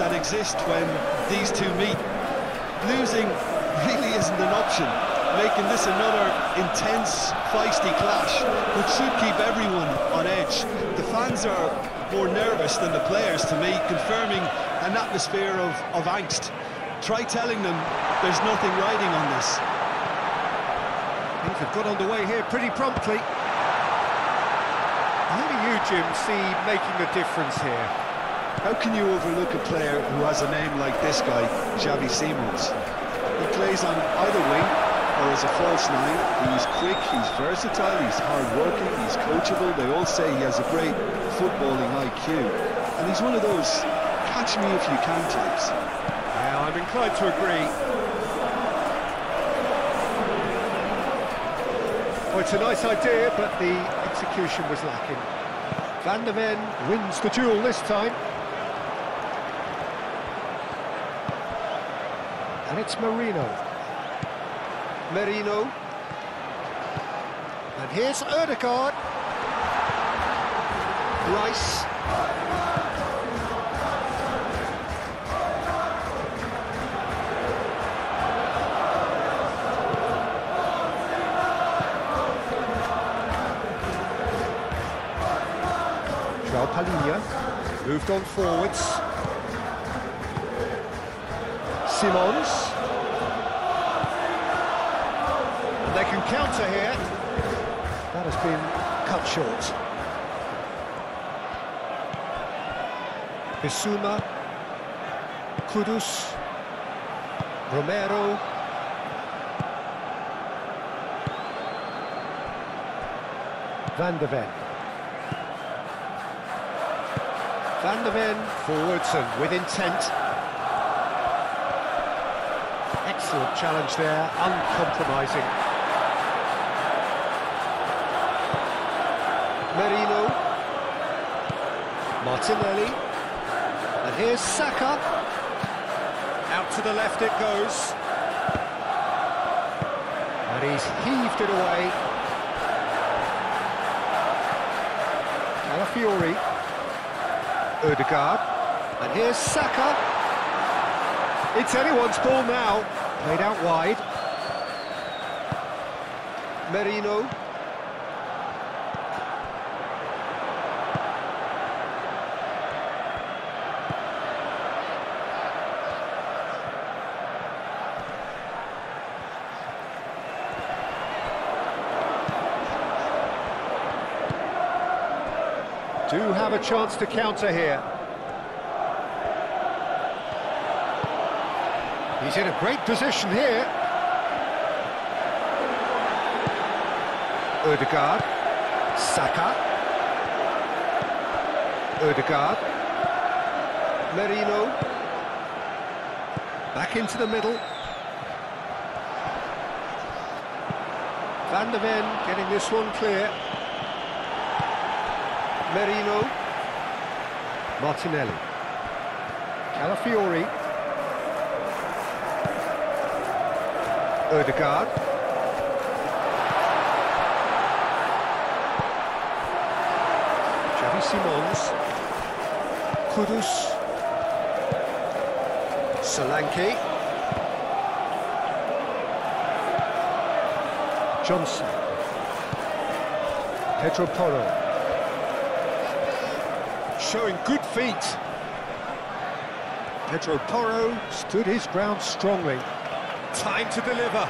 that exist when these two meet. Losing really isn't an option, making this another intense, feisty clash, which should keep everyone on edge. The fans are more nervous than the players, to me, confirming an atmosphere of angst. Try telling them there's nothing riding on this. Things have got underway here pretty promptly. How do you, Jim, see making a difference here? How can you overlook a player who has a name like this guy, Xavi Simons? He plays on either wing or as a false nine. He's quick, he's versatile, he's hard-working, he's coachable. They all say he has a great footballing IQ. And he's one of those catch-me-if-you-can types. Yeah, I'm inclined to agree. Well, it's a nice idea, but the execution was lacking. Van der Ven wins the duel this time. And it's Merino. And here's Ødegaard. Rice. Palhinha moved on forwards. Simons. And they can counter here. That has been cut short. Bissouma. Kudus. Romero. Van der Ven. Van der Ven forwards and with intent. Excellent challenge there, uncompromising. Merino. Martinelli. And here's Saka. Out to the left it goes. And he's heaved it away. Calafiori. Ødegaard, and here's Saka. It's anyone's ball now, played out wide. Merino. Do have a chance to counter here. He's in a great position here. Ødegaard. Saka. Ødegaard. Merino. Back into the middle. Van der Ven getting this one clear. Merino. Martinelli. Calafiori. Ødegaard. Xavi Simons. Kudus. Solanke. Johnson. Pedro Porro. Showing good feet. Pedro Porro stood his ground strongly. Time to deliver.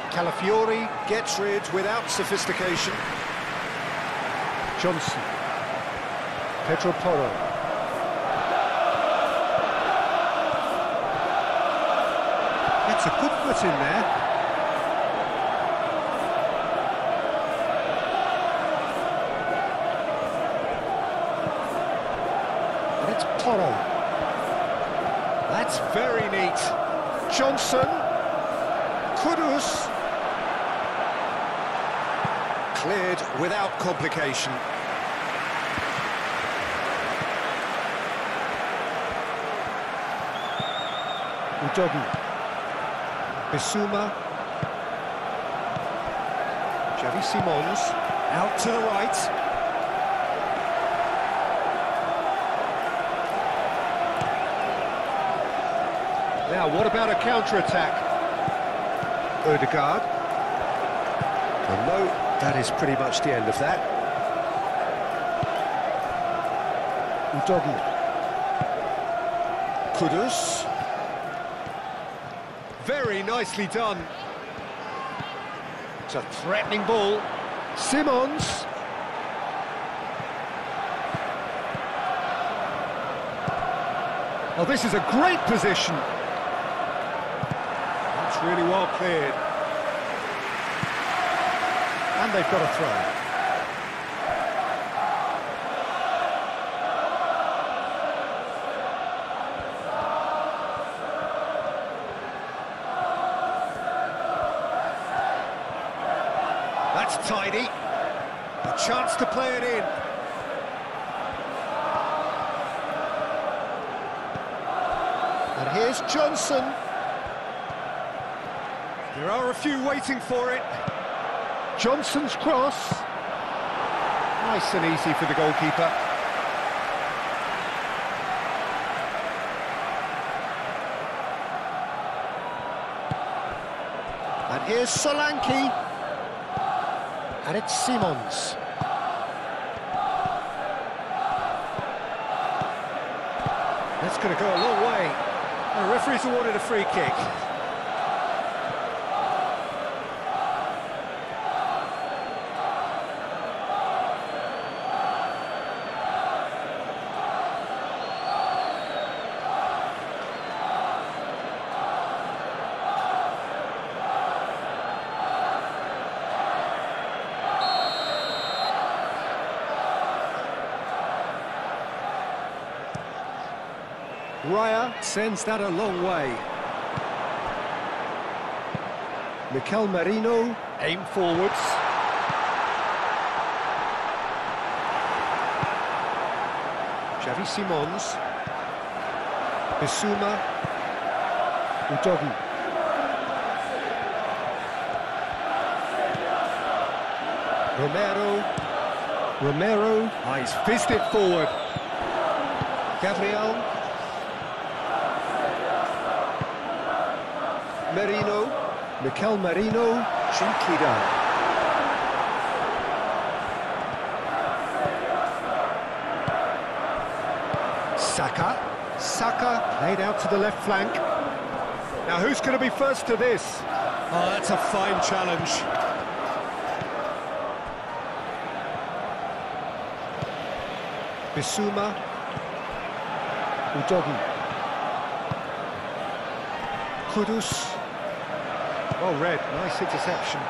Calafiori gets rid without sophistication. Johnson. Pedro Porro. Gets a good foot in there. Porro. That's very neat. Johnson. Kudus. Cleared without complication. Udogi. Bissouma. Xavi Simons. Out to the right. Now, what about a counter-attack? Ødegaard. And no, that is pretty much the end of that. Udogi. Kudus. Very nicely done. It's a threatening ball. Simons. Oh, this is a great position. That's really well cleared. And they've got a throw. That's tidy. A chance to play it in. And here's Johnson. There are a few waiting for it. Johnson's cross. Nice and easy for the goalkeeper. And here's Solanke. And it's Simons. That's going to go a long way. The referee's awarded a free kick. Raya sends that a long way. Mikel Merino, aim forwards. Xavi Simons. Bissouma. Udogi. Romero. Oh, he's fizzed it forward. Gabriel. Merino, Mikel Merino, Chinkida. Saka laid out to the left flank. Now who's going to be first to this? Oh, that's a fine challenge. Bissouma, Udogi. Kudus. Well read, nice interception.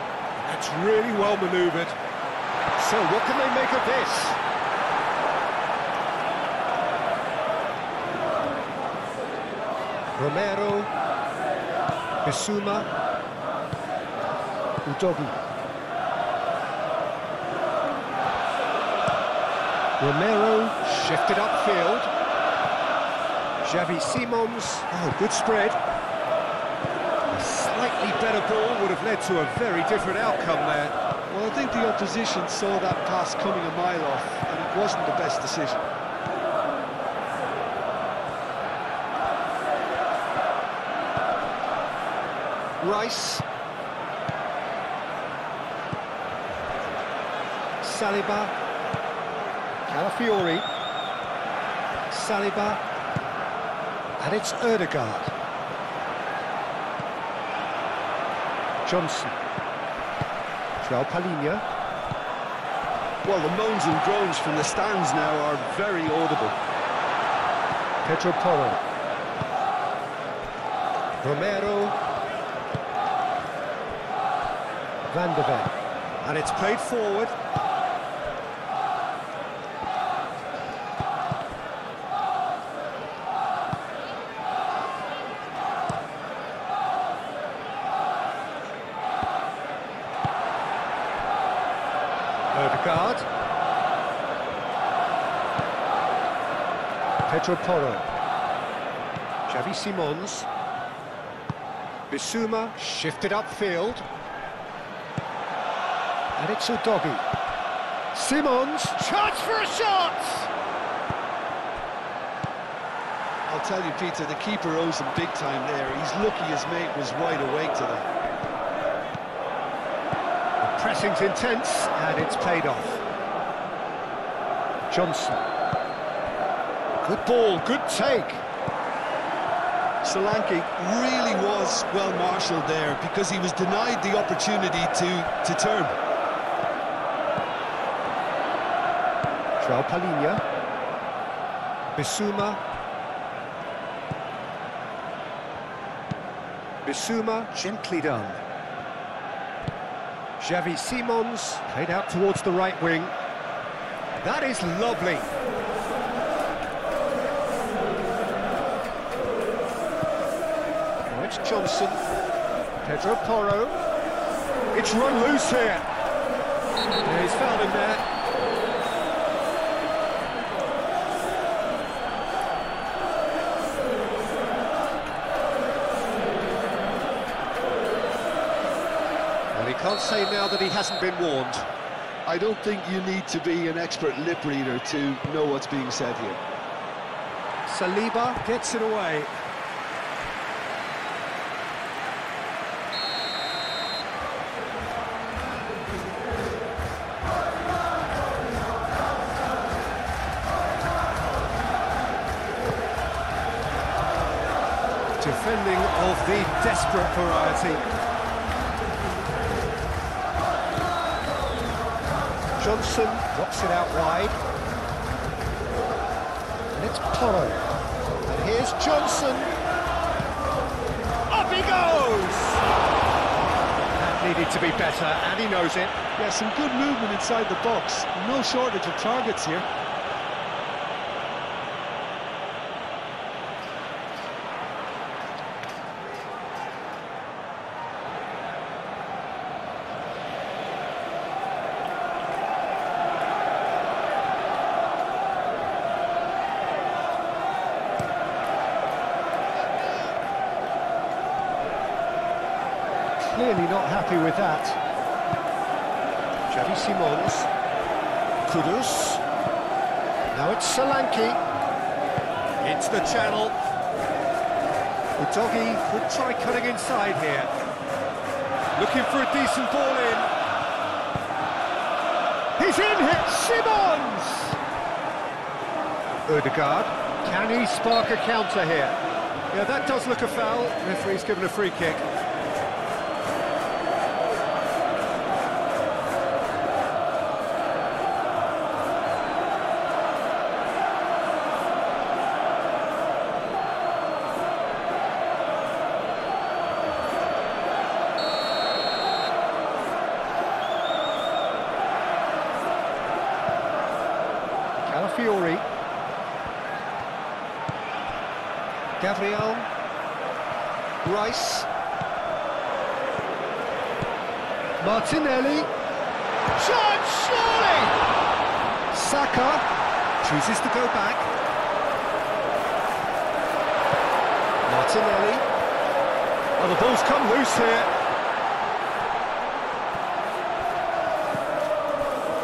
That's really well manoeuvred. So what can they make of this? Romero. Bissouma. Udogi. Romero shifted upfield. Xavi Simons. Oh, good spread. A slightly better ball would have led to a very different outcome there. Well, I think the opposition saw that pass coming a mile off, and it wasn't the best decision. Rice. Saliba. Calafiori. Saliba. And it's Ødegaard. Johnson. João Palhinha. Well, the moans and groans from the stands now are very audible. Pedro Porro. Romero. Van de Ven. And it's played forward. Ødegaard. Pedro Porro. Xavi Simons. Bissouma shifted upfield. And it's Udogi. Simons. Chance for a shot! I'll tell you, Peter, the keeper owes him big time there. He's lucky his mate was wide awake to that. The pressing's intense, and it's paid off. Johnson. Good ball, good take. Solanke really was well marshalled there because he was denied the opportunity to turn. João Palhinha. Bissouma. Bissouma, gently done. Xavi Simons, played out towards the right wing. That is lovely. Now it's Johnson. Pedro Porro. It's run loose here. Yeah, he's fouled him there. Well, he can't say now that he hasn't been warned. I don't think you need to be an expert lip reader to know what's being said here. Saliba gets it away. Defending of the desperate variety. Johnson drops it out wide. And it's Porro. And here's Johnson. Up he goes! That needed to be better, and he knows it. Yeah, some good movement inside the box. No shortage of targets here. Clearly not happy with that. Xavi Simons. Kudus. Now it's Solanke. It's the channel. Udogi would try cutting inside here. Looking for a decent ball in. He's in here! Simons! Ødegaard. Can he spark a counter here? Yeah, that does look a foul. Referee's given a free kick. Fiori. Gabriel. Rice. Martinelli. Chance, surely! Saka chooses to go back. Martinelli. Oh, the ball's come loose here.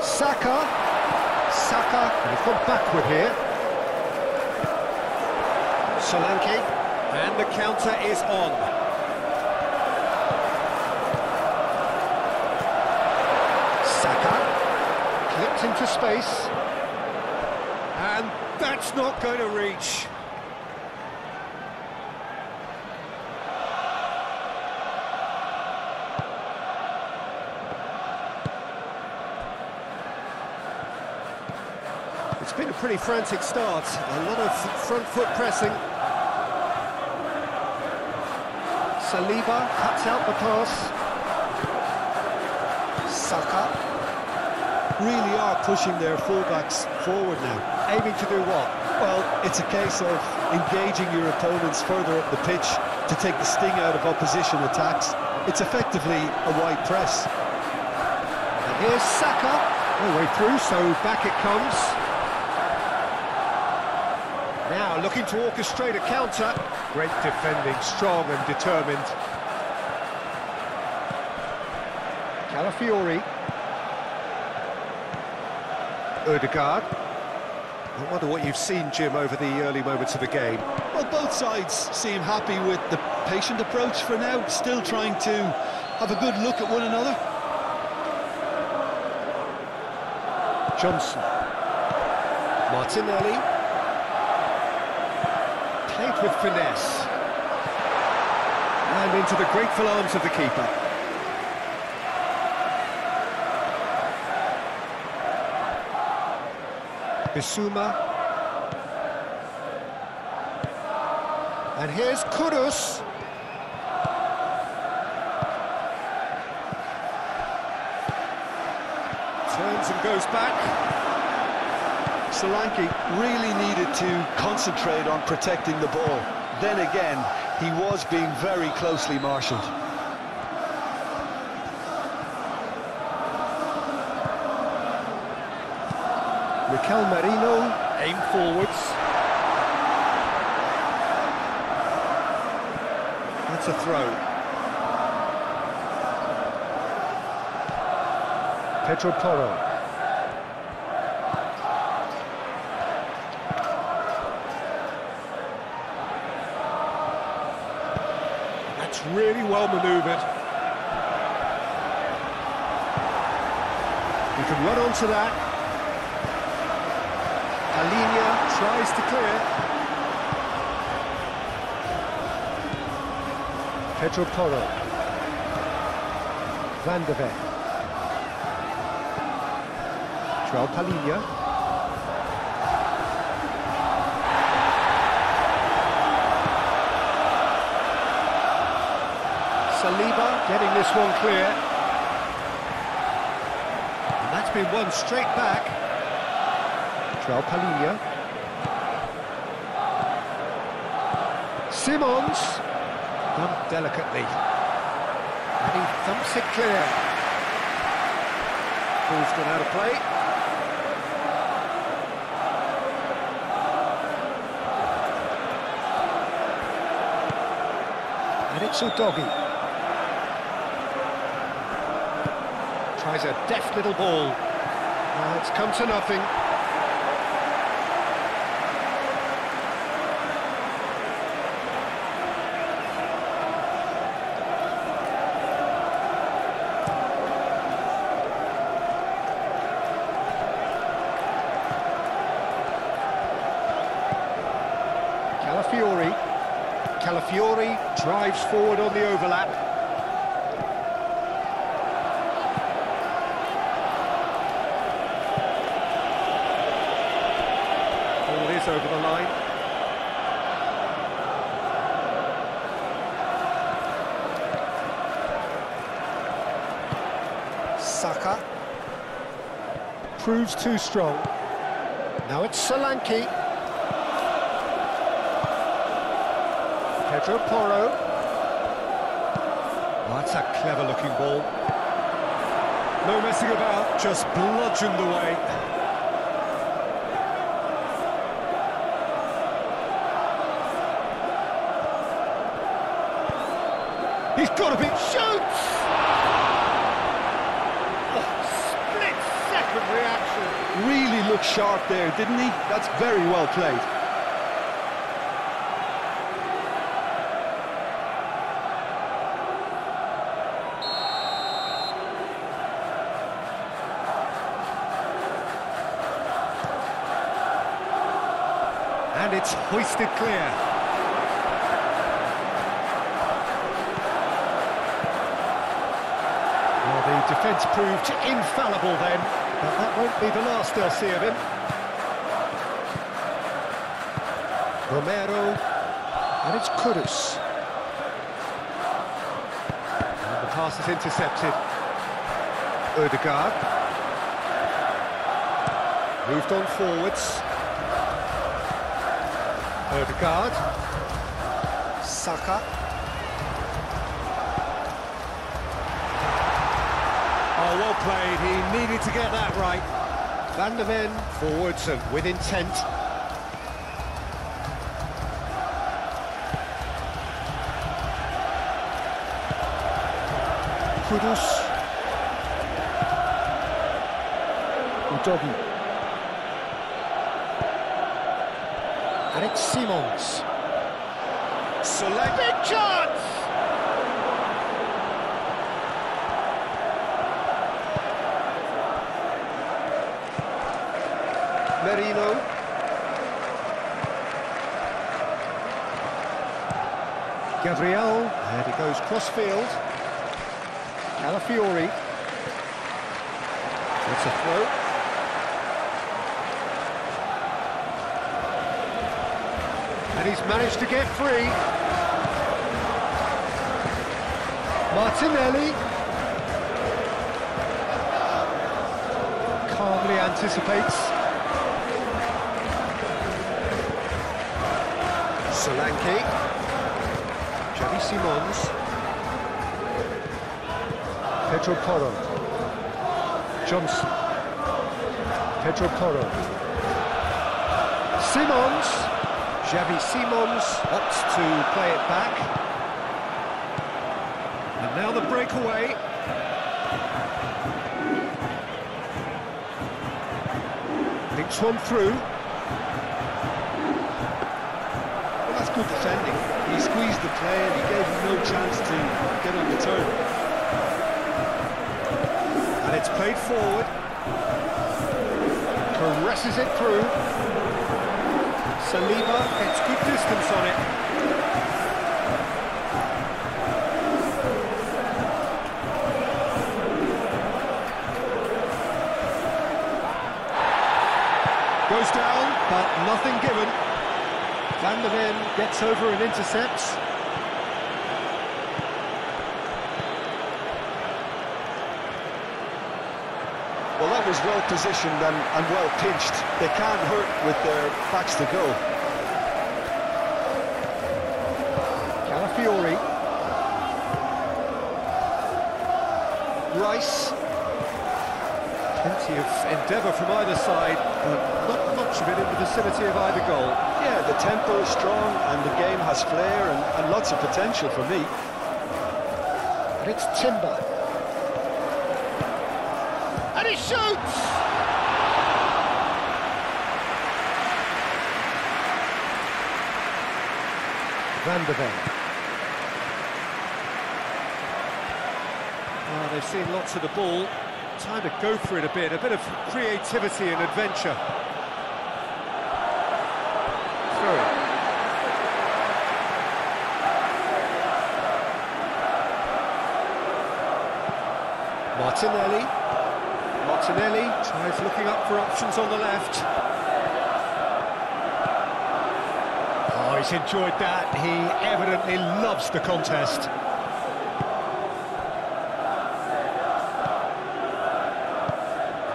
Saka. Saka, and he's gone backward here. Solanke, and the counter is on. Saka, clipped into space. And that's not going to reach. It's been a pretty frantic start, a lot of front foot pressing. Saliba cuts out the pass. Saka. Really are pushing their fullbacks forward now. Aiming to do what? Well, it's a case of engaging your opponents further up the pitch to take the sting out of opposition attacks. It's effectively a wide press. And here's Saka, all the way through, so back it comes. Now looking to orchestrate a counter. Great defending, strong and determined. Calafiori. Ødegaard. I wonder what you've seen, Jim, over the early moments of the game. Well, both sides seem happy with the patient approach for now, still trying to have a good look at one another. Johnson. Martinelli. Played with finesse. And into the grateful arms of the keeper. Bissouma. And here's Kudus. Turns and goes back. Solanke really needed to concentrate on protecting the ball. Then again, he was being very closely marshalled. Mikel Merino, aim forwards. That's a throw. Pedro Porro. That's really well manoeuvred. You can run onto that. Alinia tries to clear. Pedro Porro. Van de Ven. João Palhinha. Saliba getting this one clear. And that's been won straight back. João Palhinha. Simons. Done delicately. And he thumps it clear. Ball's gone out of play. And it's Udogi. Tries a deft little ball. It's come to nothing. Calafiori drives forward on the overlap. Ball is over the line. Saka proves too strong. Now it's Solanke. Pedro Porro. Oh, that's a clever-looking ball. No messing about, just bludgeoned away. He's got a big shoots! Oh, split-second reaction. Really looked sharp there, didn't he? That's very well played. And it's hoisted clear. Well, the defence proved infallible then, but that won't be the last they'll see of him. Romero, and it's Kudus. And the pass is intercepted. Ødegaard. Moved on forwards. Ødegaard. Saka. Oh, well played. He needed to get that right. Van de Ven forwards and with intent. Kudus. Udogi. And it's Simons. Select big chance! Merino. Gabriel, and he goes cross-field. Calafiori. It's a throw. And he's managed to get free. Martinelli. Calmly anticipates. Solanke. Xavi Simons. Pedro Porro. Johnson. Pedro Porro. Simons. Xavi Simons opts to play it back. And now the breakaway. Links one through. Well, that's good defending. He squeezed the play and he gave him no chance to get on the turn. And it's played forward. Caresses it through. Saliba gets good distance on it. Goes down, but nothing given. Van der Ven gets over and intercepts. Well, that was well positioned and well pinched. They can't hurt with their backs to go. Calafiori. Rice. Plenty of endeavour from either side, but not much of it in the vicinity of either goal. Yeah, the tempo is strong and the game has flair and lots of potential for me. And it's Timber. And he shoots! Van der Ven. Oh, they've seen lots of the ball. Time to go for it a bit of creativity and adventure. Through it. Martinelli. Martinelli tries looking up for options on the left. Oh, he's enjoyed that. He evidently loves the contest.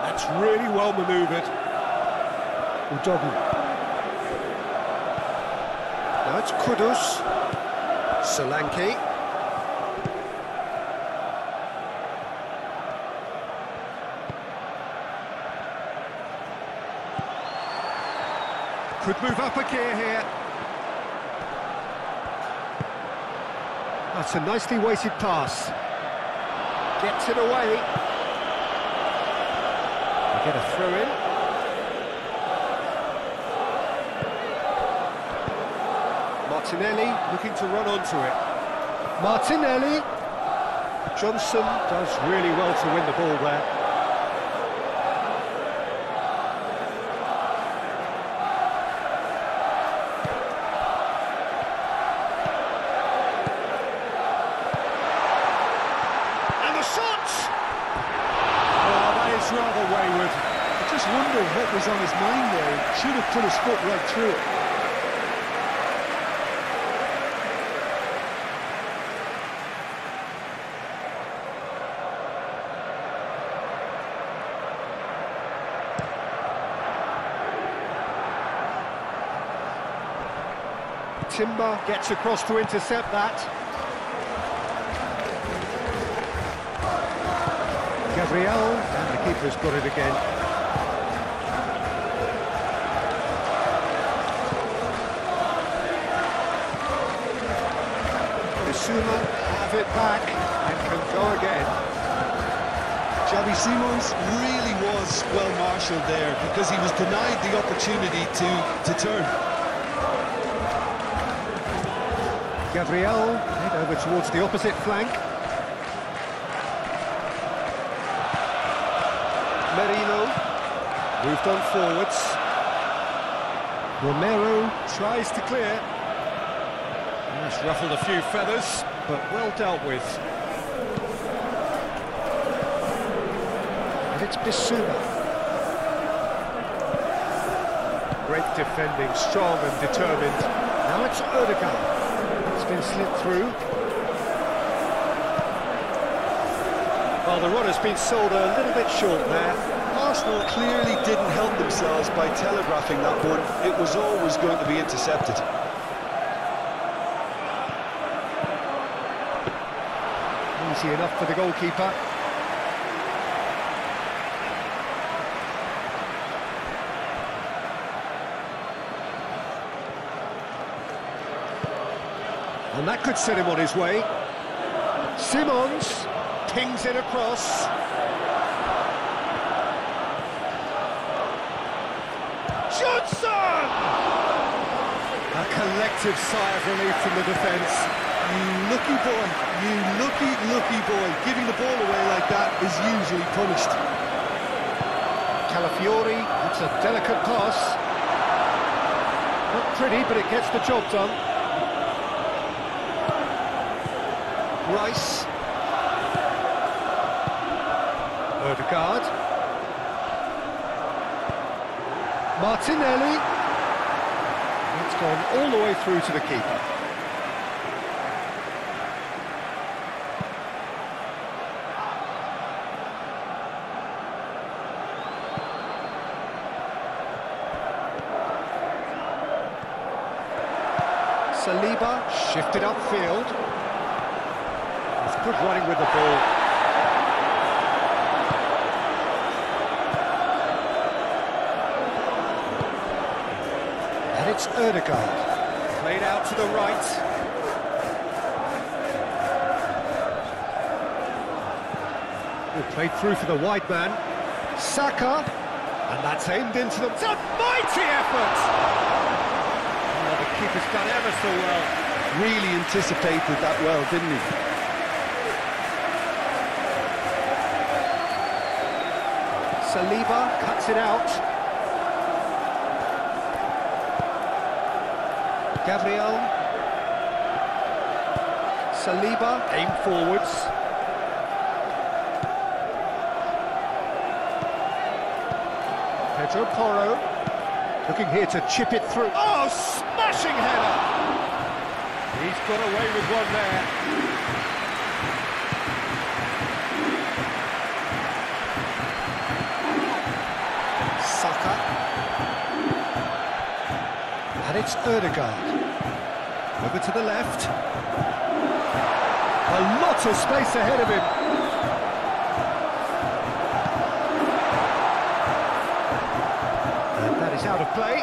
That's really well manoeuvred. Udogu. Now it's Kudus. Solanke. Could move up a gear here. That's a nicely weighted pass. Gets it away. They get a throw in. Martinelli looking to run onto it. Martinelli. Johnson does really well to win the ball there. Rather wayward. I just wonder what was on his mind there. He should have put his foot right through it. Timber gets across to intercept that. Gabriel, and the keeper's got it again. Bissouma have it back and can go again. Xavi Simons really was well marshalled there because he was denied the opportunity to turn. Gabriel, head over towards the opposite flank. Merino, moved on forwards. Romero tries to clear. He's ruffled a few feathers, but well dealt with. And it's Bissouma. Great defending, strong and determined. Now it's Odegaard. It's been slipped through. Well, the run has been sold a little bit short there. Arsenal clearly didn't help themselves by telegraphing that one. It was always going to be intercepted. Easy enough for the goalkeeper. And that could set him on his way. Simons pings it across. Johnson! A collective sigh of relief from the defence. You lucky boy, you lucky boy. Giving the ball away like that is usually punished. Calafiori, it's a delicate pass. Not pretty, but it gets the job done. Rice. Odegaard. Martinelli. It's gone all the way through to the keeper. Saliba shifted upfield. It's good running with the ball. And it's Odegaard. Played out to the right. Played through for the wide man. Saka. And that's aimed into them. It's a mighty effort! Keeper's done ever so well. Really anticipated that well, didn't he? Saliba cuts it out. Gabriel. Saliba, aim forwards. Pedro Porro. Looking here to chip it through. Oh, smashing header! He's got away with one there. Saka. And it's Odegaard. Over to the left. A lot of space ahead of him. Out of play.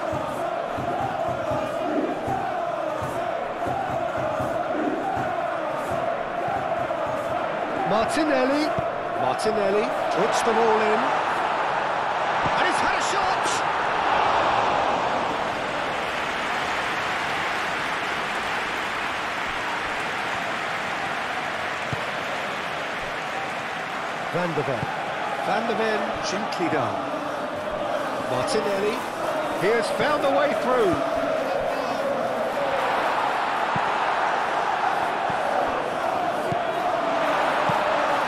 Martinelli puts the ball in. And he's had a shot! Van der Ven gently down. Martinelli. He has found a way through.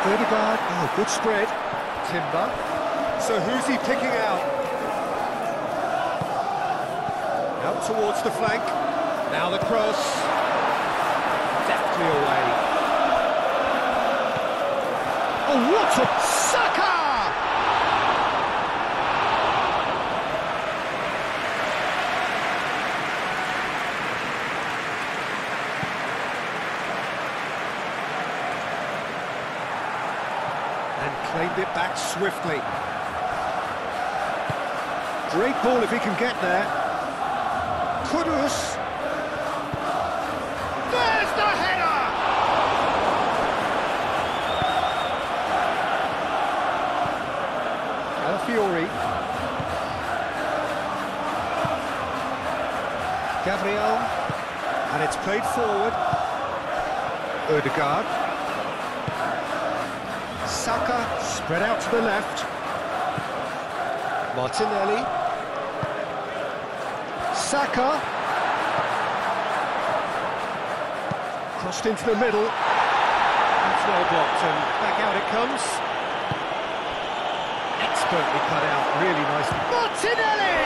Odegaard, oh, good spread. Timber. So who's he picking out? Out towards the flank. Now the cross. Deftly away. Oh, what a... Saka! Claimed it back swiftly. Great ball if he can get there. Kudus. There's the header! Calafiori. Gabriel. And it's played forward. Ødegaard. Saka spread out to the left. Martinelli. Saka. Crossed into the middle. It's well blocked and back out it comes. Expertly cut out, really nicely. Martinelli!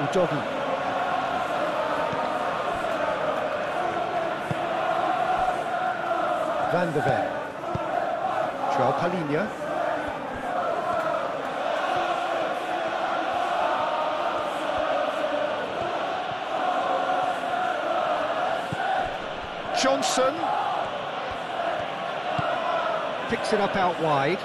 Udogi. Van der Ven. João Palhinha. Johnson. Picks it up out wide.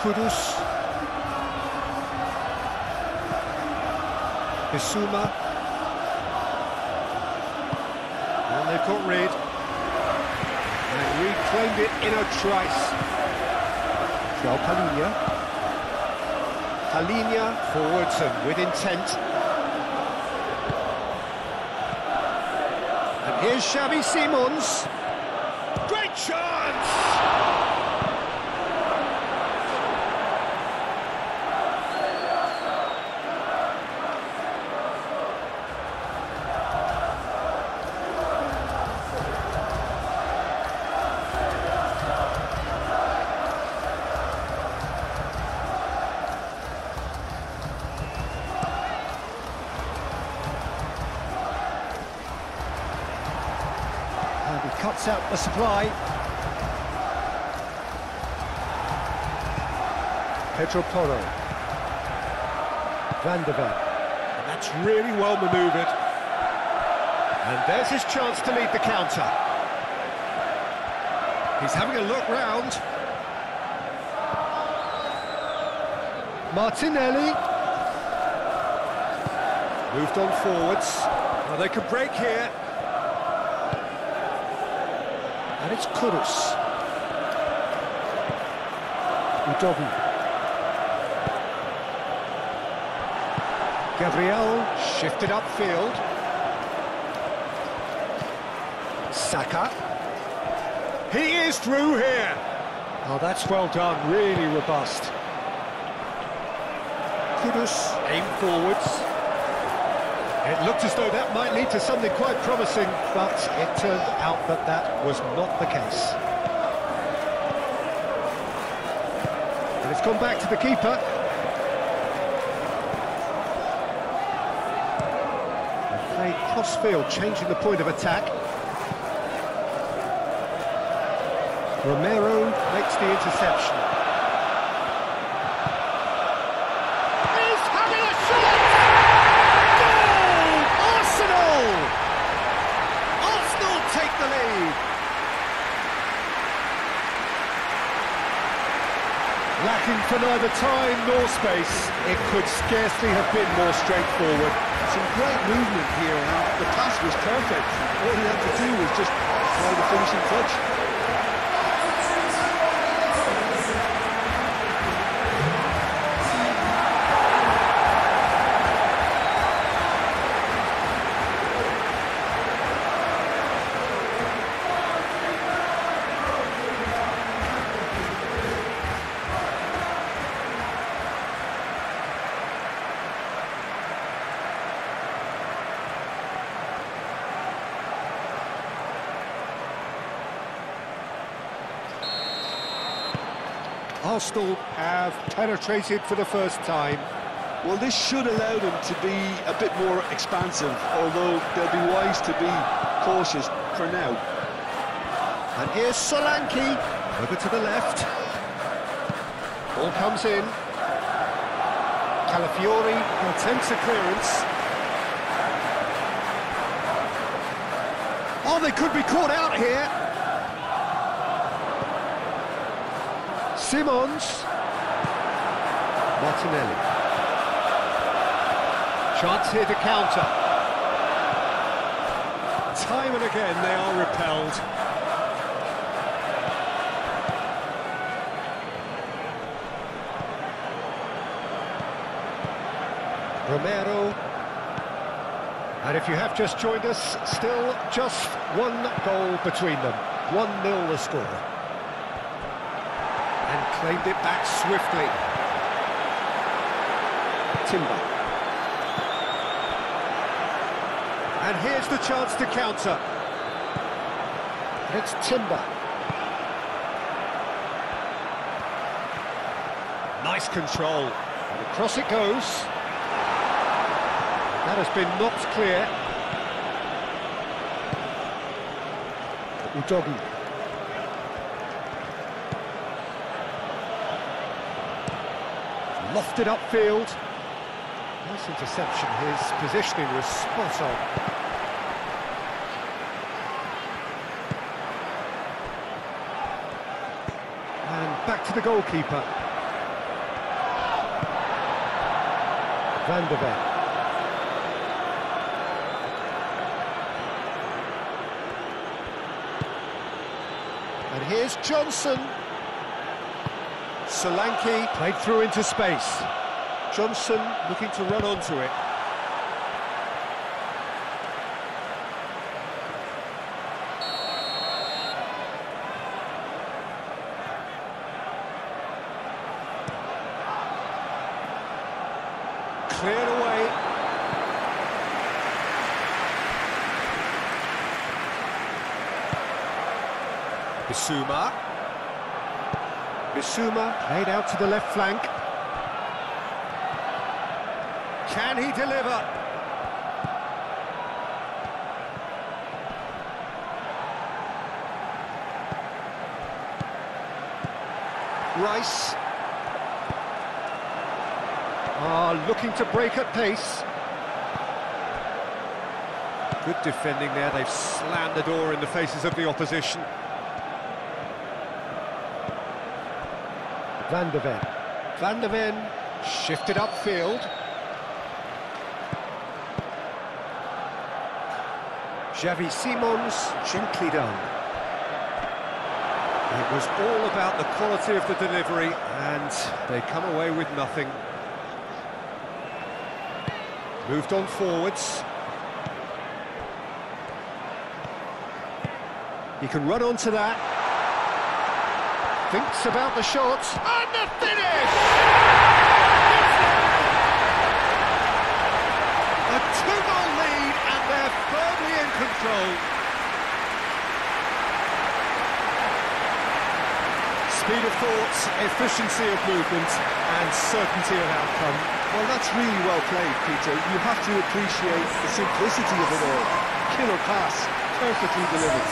Kudus. Bissouma. And they've got rid. And reclaimed it in a trice. João Palhinha. Palhinha forwards and with intent. And here's Xavi Simons. Great chance! He cuts out the supply. Pedro Porro. Van der Ven. That's really well manoeuvred. And there's his chance to lead the counter. He's having a look round. Martinelli. Moved on forwards. Well, they could break here. And it's Kudus. Udogi. Gabriel shifted upfield. Saka. He is through here. Oh, that's well done, really robust. Kudus aim forwards. It looked as though that might lead to something quite promising, but it turned out that that was not the case. And it's gone back to the keeper. And played cross-field, changing the point of attack. Romero makes the interception. Lacking for neither time nor space, it could scarcely have been more straightforward. Some great movement here, and the pass was perfect. All he had to do was just apply the finishing touch. Arsenal have penetrated for the first time. Well, this should allow them to be a bit more expansive, although they'll be wise to be cautious for now. And here's Solanke, over to the left. Ball comes in. Calafiori attempts a clearance. Oh, they could be caught out here. Simons. Martinelli. Chance here to counter. Time and again they are repelled. Romero. And if you have just joined us, still just one goal between them. 1-0 the score. And claimed it back swiftly. Timber. And here's the chance to counter. It's Timber. Nice control. And across it goes. That has been knocked clear. Udogi. Lofted upfield. Nice interception. His positioning was spot on. And back to the goalkeeper. Van der Ven. And here's Johnson. Solanke played through into space. Johnson looking to run onto it. Cleared away. Bissouma. Bissouma played out to the left flank. Can he deliver? Rice. Looking to break at pace. Good defending there. They've slammed the door in the faces of the opposition. Van der Ven. Van der Ven shifted upfield. Xavi Simons, gently done. It was all about the quality of the delivery, and they come away with nothing. Moved on forwards. He can run onto that. Thinks about the shot, and the finish! A 2-goal lead, and they're firmly in control. Speed of thought, efficiency of movement, and certainty of outcome. Well, that's really well played, Peter. You have to appreciate the simplicity of it all. Killer pass, perfectly delivered.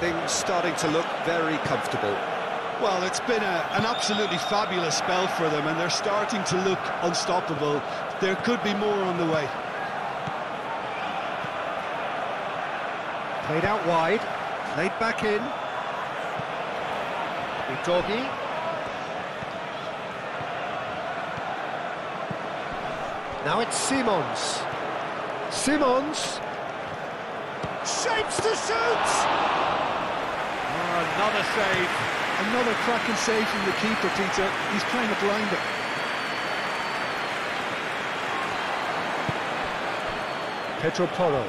Things starting to look very comfortable. Well, it's been an absolutely fabulous spell for them, and they're starting to look unstoppable. There could be more on the way. Played out wide, played back in. Udogi. Now it's Simons. Simons. Shapes to shoot! Another save. Another cracking save from the keeper, Peter. He's trying to blind it. Pedro Porro.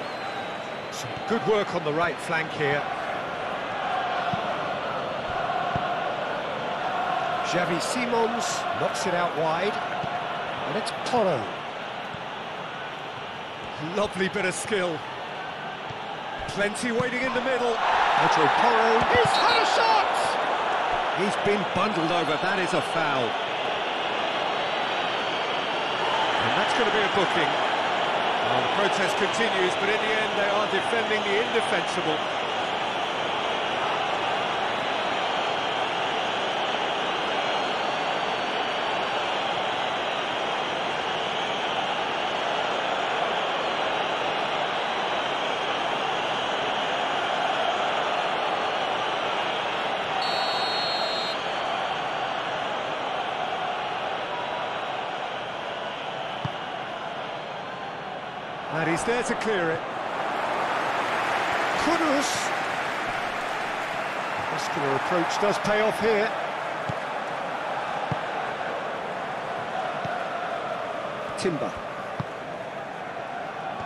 Some good work on the right flank here. Xavi Simons knocks it out wide. And it's Porro. Lovely bit of skill. Plenty waiting in the middle. Pedro Porro. He's had a shot! He's been bundled over. That is a foul. going to be a booking. Well, the protest continues, but in the end they are defending the indefensible. And he's there to clear it. Kudus. Muscular approach does pay off here. Timber.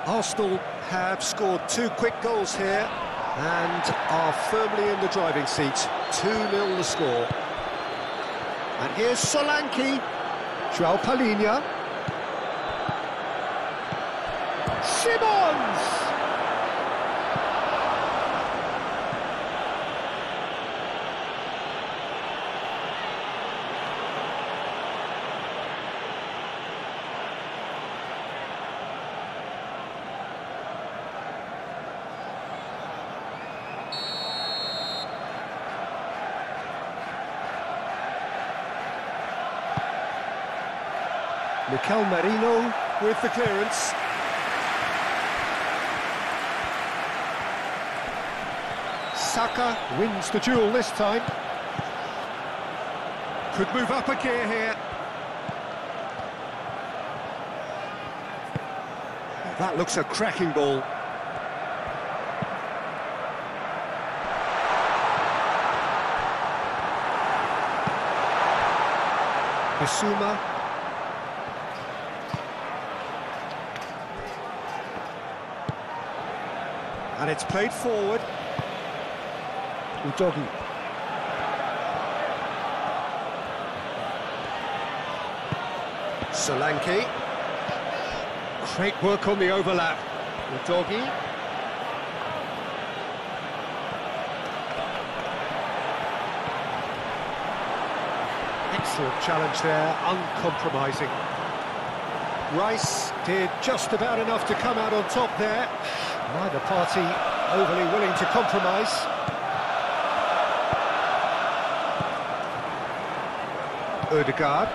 Arsenal have scored 2 quick goals here and are firmly in the driving seat. 2-0 the score. And here's Solanke. João Palhinha. Simons! Mikel Merino with the clearance. Saka wins the duel this time. Could move up a gear here. That looks a cracking ball. Bissouma. And it's played forward. Udogi. Solanke. Great work on the overlap. Udogi. Excellent challenge there, uncompromising. Rice did just about enough to come out on top there. Neither party overly willing to compromise. Ødegaard.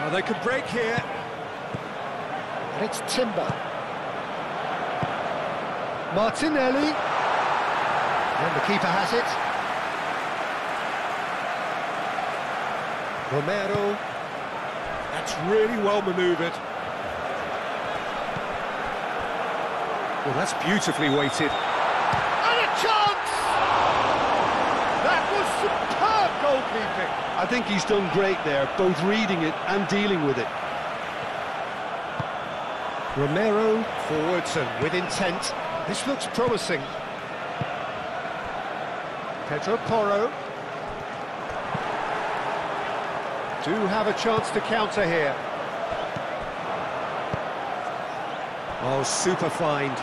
Oh, they could break here. And it's Timber. Martinelli. And the keeper has it. Romero. That's really well manoeuvred. Well, that's beautifully weighted. And a chance! That was superb goalkeeping. I think he's done great there, both reading it and dealing with it. Romero forwards and with intent. This looks promising. Pedro Porro. Do have a chance to counter here. Oh, super find.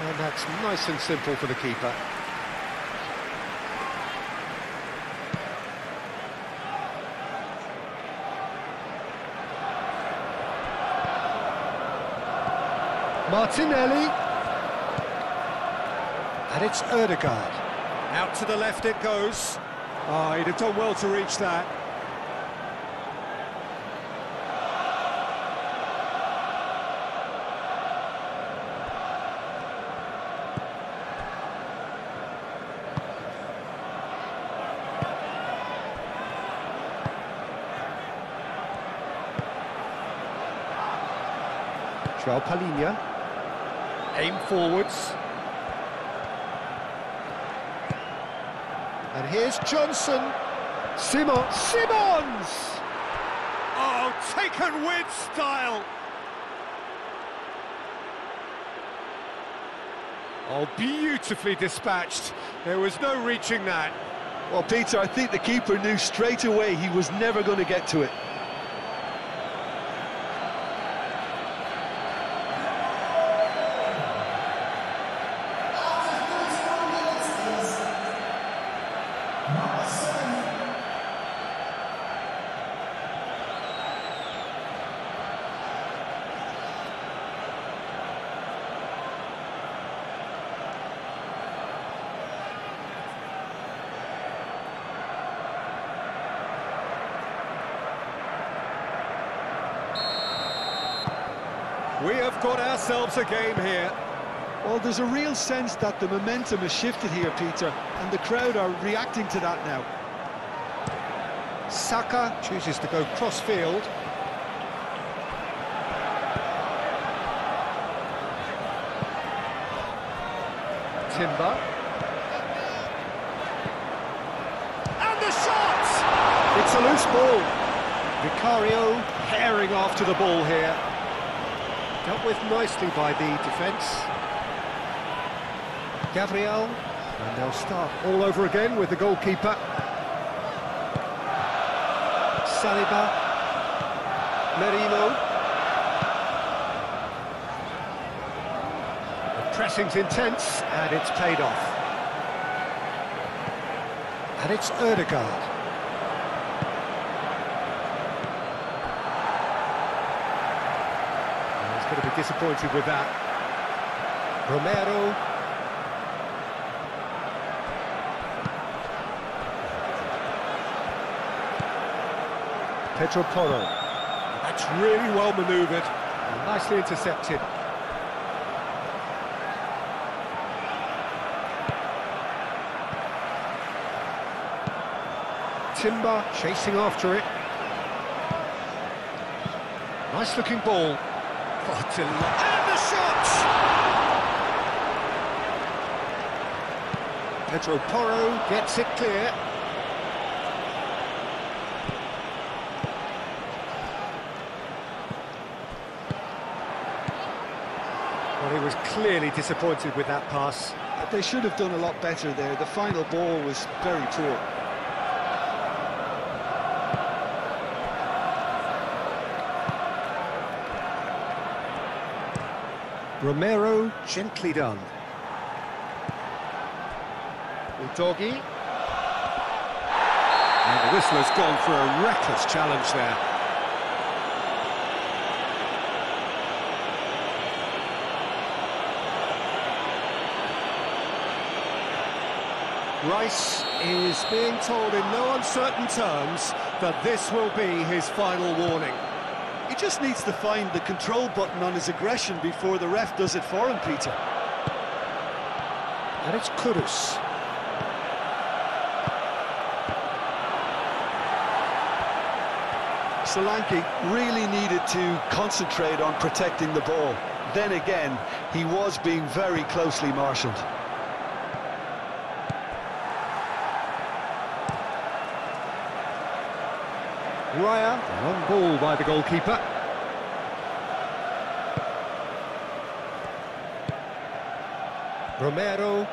And that's nice and simple for the keeper. Martinelli. And it's Ødegaard. Out to the left it goes. Oh, he'd have done well to reach that. João Palhinha. Aim forwards. And here's Johnson. Simons! Oh, taken with style. Oh, beautifully dispatched. There was no reaching that. Well, Peter, I think the keeper knew straight away he was never going to get to it. We have got ourselves a game here. Well, there's a real sense that the momentum has shifted here, Peter, and the crowd are reacting to that now. Saka chooses to go cross-field. Timber. And the shot! It's a loose ball. Vicario herring after the ball here. Dealt with nicely by the defence. Gabriel, and they'll start all over again with the goalkeeper. Saliba, Merino. The pressing's intense, and it's paid off. And it's Ødegaard. He's going to be disappointed with that. Romero. Pedro Porro. That's really well manoeuvred and nicely intercepted. Timber chasing after it. Nice looking ball. Oh, and the shot! Pedro Porro gets it clear. Well, he was clearly disappointed with that pass. They should have done a lot better there. The final ball was very poor. Romero, gently done. Udogi. And the whistler's gone for a reckless challenge there. Rice is being told in no uncertain terms that this will be his final warning. He just needs to find the control button on his aggression before the ref does it for him, Peter. And it's Kudus. Solanke really needed to concentrate on protecting the ball. Then again, he was being very closely marshalled. Raya, on ball by the goalkeeper. Romero.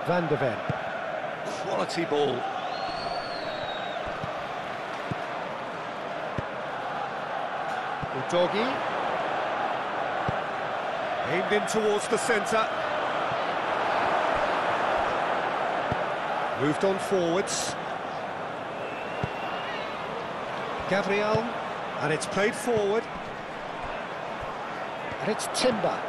Van de Ven. Quality ball. Udogi. Aimed in towards the centre. Moved on forwards. Gabriel, and it's played forward, and it's Timber.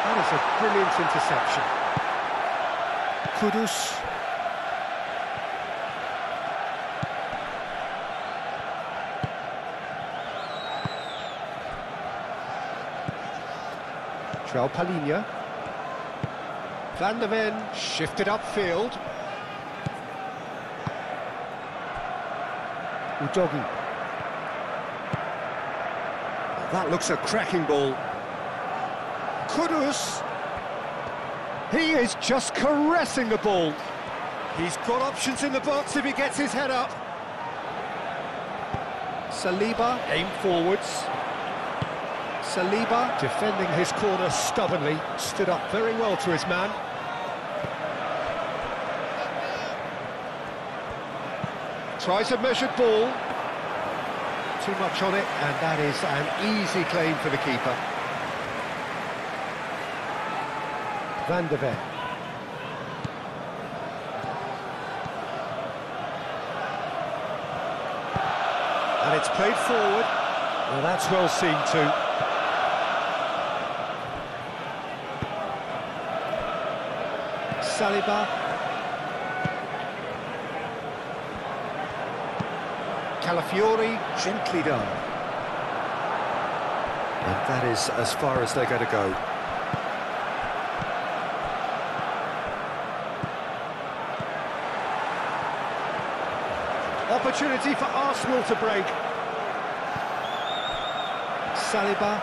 That is a brilliant interception. Kudus. João Palhinha. Van de Ven shifted upfield. Udogi. That looks a cracking ball. Kudus. He is just caressing the ball. He's got options in the box if he gets his head up. Saliba aimed forwards. Saliba defending his corner stubbornly, stood up very well to his man. Tries a measured ball. Too much on it, and that is an easy claim for the keeper. Van de Ven. And it's played forward. Well, that's well seen too. Saliba. Calafiori, gently done. And that is as far as they're going to go. Opportunity for Arsenal to break. Saliba.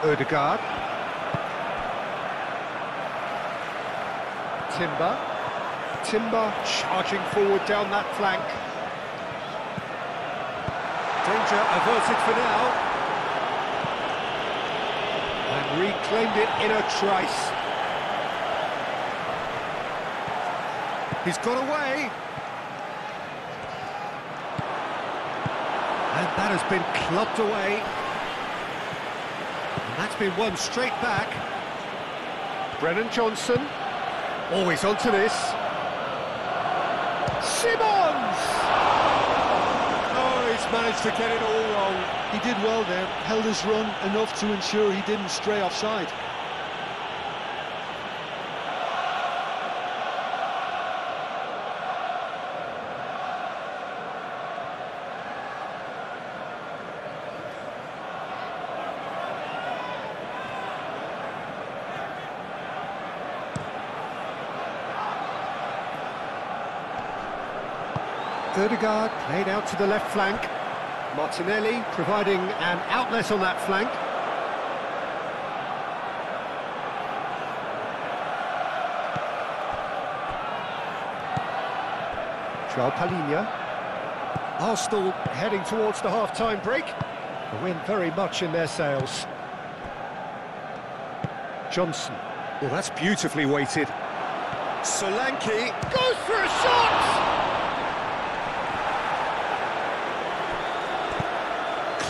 Ødegaard. Timber charging forward down that flank. Danger averted for now. And reclaimed it in a trice. He's got away. And that has been clubbed away. And that's been won straight back. Brennan Johnson. Always onto this. Simons! Oh, he's managed to get it all wrong. He did well there, held his run enough to ensure he didn't stray offside. Ødegaard played out to the left flank. Martinelli providing an outlet on that flank. João Palhinha. Arsenal heading towards the half-time break. The wind very much in their sails. Johnson. Well, that's beautifully weighted. Solanke goes for a shot!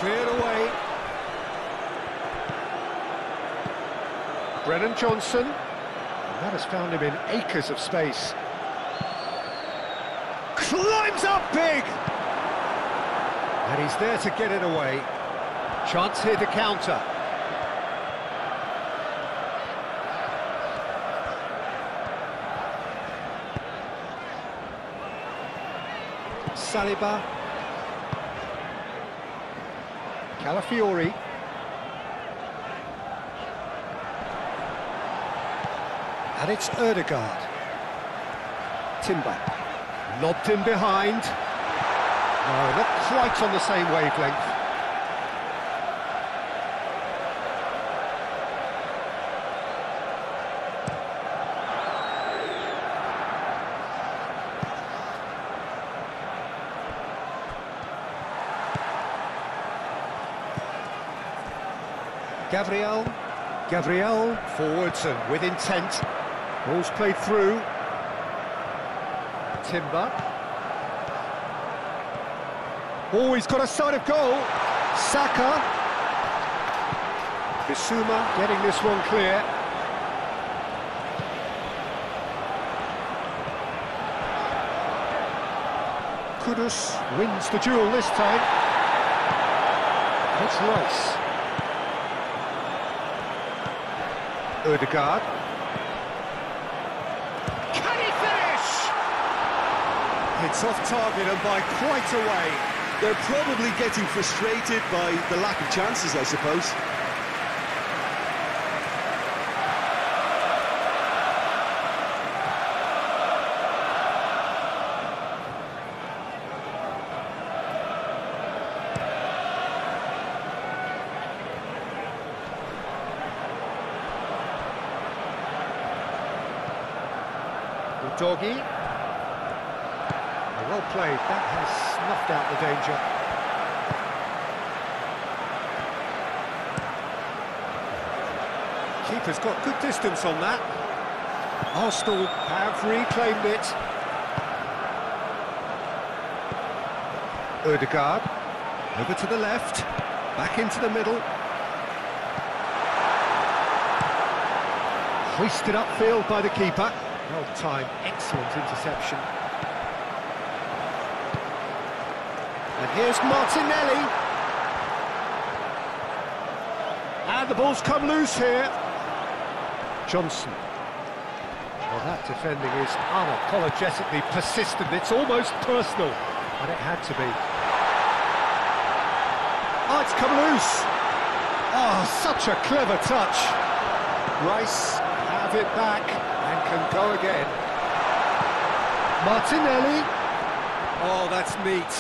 Cleared away. Brennan Johnson. And that has found him in acres of space. Climbs up big! And he's there to get it away. Chance here to counter. Saliba. Calafiori. And it's Ødegaard. Timber. Lobbed him behind. No, not quite on the same wavelength. Gabriel forwards and with intent. Ball's played through. Timber. Oh, he's got a sight of goal. Saka. Bissouma getting this one clear. Kudus wins the duel this time. It's Rice. Ødegaard. Can he finish? It's off target and by quite a way. They're probably getting frustrated by the lack of chances, I suppose. Doggy. Well played, that has snuffed out the danger. Keeper's got good distance on that. Arsenal have reclaimed it. Ødegaard, over to the left, back into the middle. Hoisted upfield by the keeper. Well timed, excellent interception. And here's Martinelli. And the ball's come loose here. Johnson. Well, that defending is unapologetically persistent. It's almost personal, and it had to be. Oh, it's come loose. Oh, such a clever touch. Rice have it back and can go again. Martinelli. Oh, that's neat.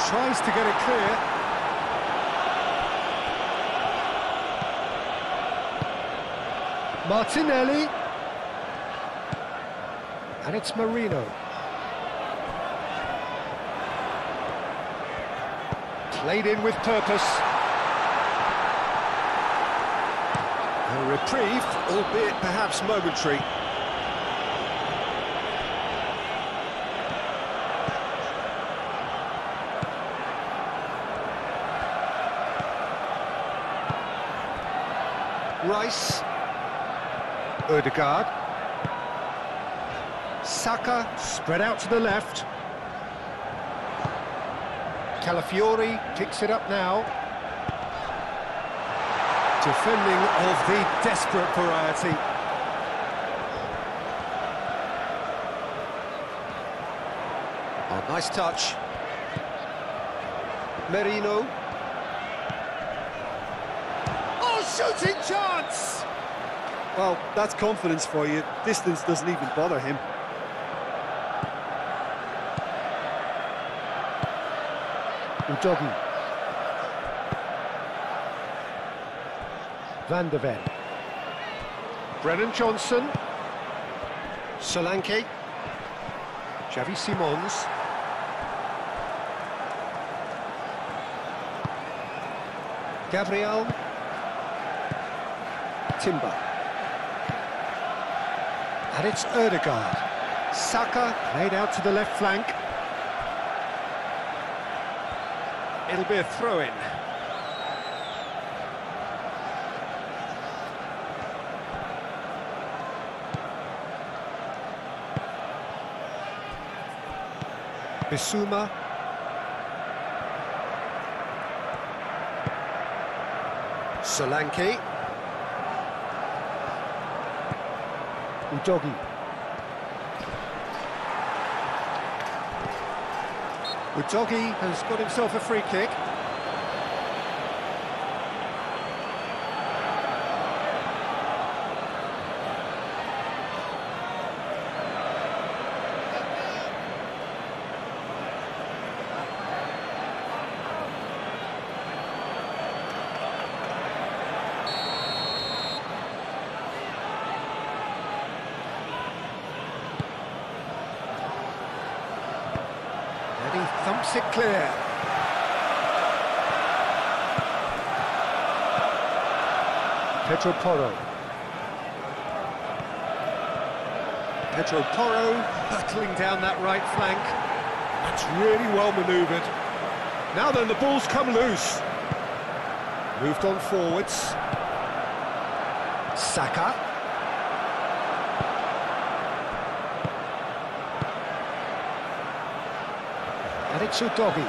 Tries to get it clear. Martinelli. And it's Marino. Played in with purpose. A reprieve, albeit perhaps momentary. Rice. Ødegaard. Saka spread out to the left. Calafiori picks it up now. Defending of the desperate variety. Oh, nice touch. Merino. Oh, shooting chance! Well, that's confidence for you. Distance doesn't even bother him. Udogi. Van der Ven. Brennan Johnson. Solanke. Xavi Simons. Gabriel. Timber. And it's Ødegaard. Saka played out to the left flank. It'll be a throw-in. Bissouma. Solanke. Udogi. Udogi has got himself a free kick. And he thumps it clear. Pedro Porro. Pedro Porro battling down that right flank. That's really well manoeuvred. Now then, the ball's come loose. Moved on forwards. Saka. And it's Udogi.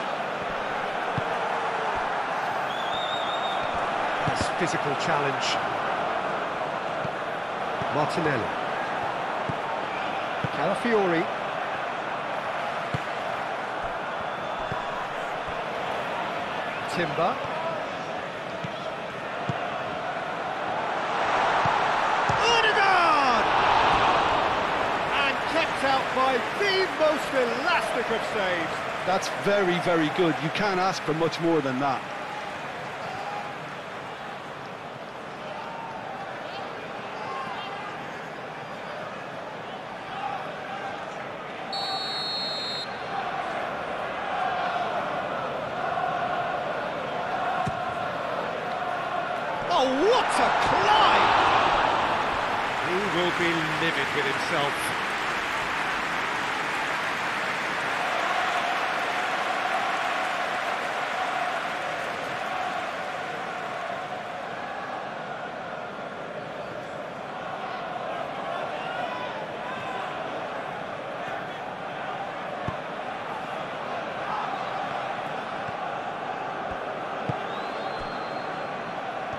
Nice physical challenge. Martinelli. Calafiori. Timber. Ødegaard! And kept out by the most elastic of saves. That's very, very good. You can't ask for much more than that. Oh, what a climb! He will be livid with himself.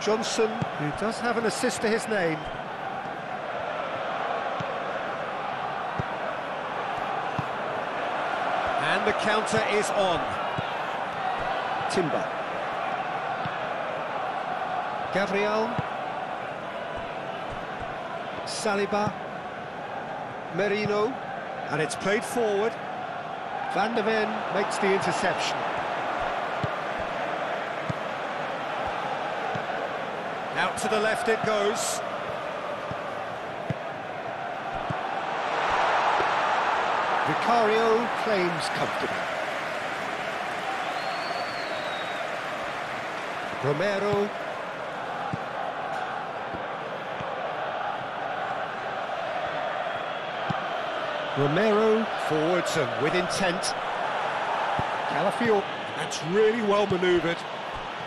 Johnson, who does have an assist to his name. And the counter is on. Timber. Gabriel. Saliba. Merino. And it's played forward. Van de Ven makes the interception. Out to the left it goes. Vicario claims comfortably. Romero. Romero forwards and with intent. Calafiori, that's really well manoeuvred.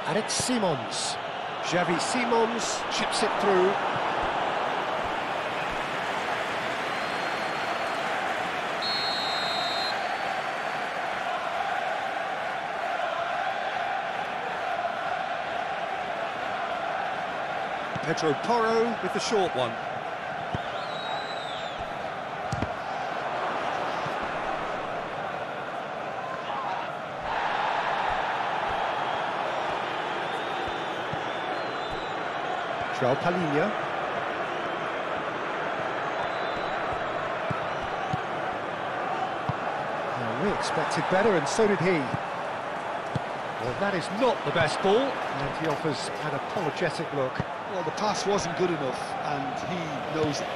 And it's Simons. Xavi Simons chips it through. Pedro Porro with the short one. João Palhinha. Well, we expected better, and so did he. Well, that is not the best ball, and he offers an apologetic look. Well, the pass wasn't good enough, and he knows it.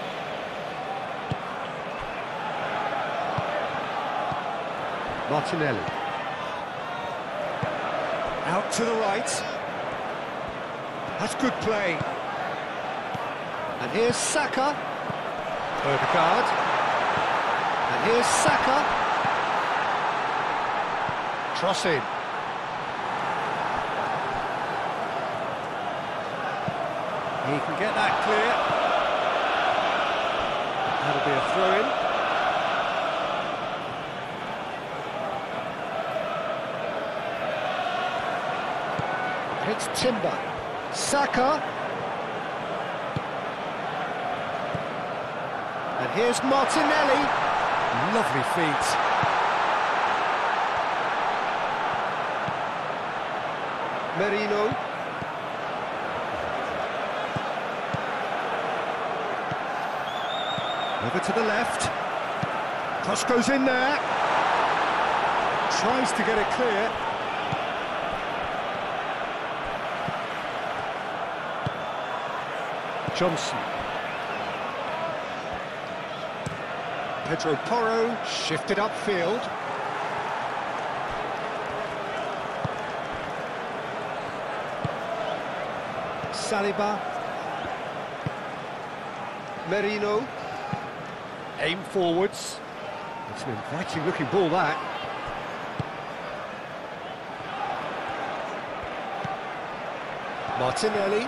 Martinelli. Out to the right. That's good play. And here's Saka. Odegaard. And here's Saka. Cross in. He can get that clear. That'll be a throw-in. And it's Timber. Saka. And here's Martinelli. Lovely feet. Merino. Over to the left. Cross goes in there. Tries to get it clear. Johnson. Pedro Porro shifted upfield. Saliba. Merino. Aim forwards. It's an inviting looking ball, that. Martinelli.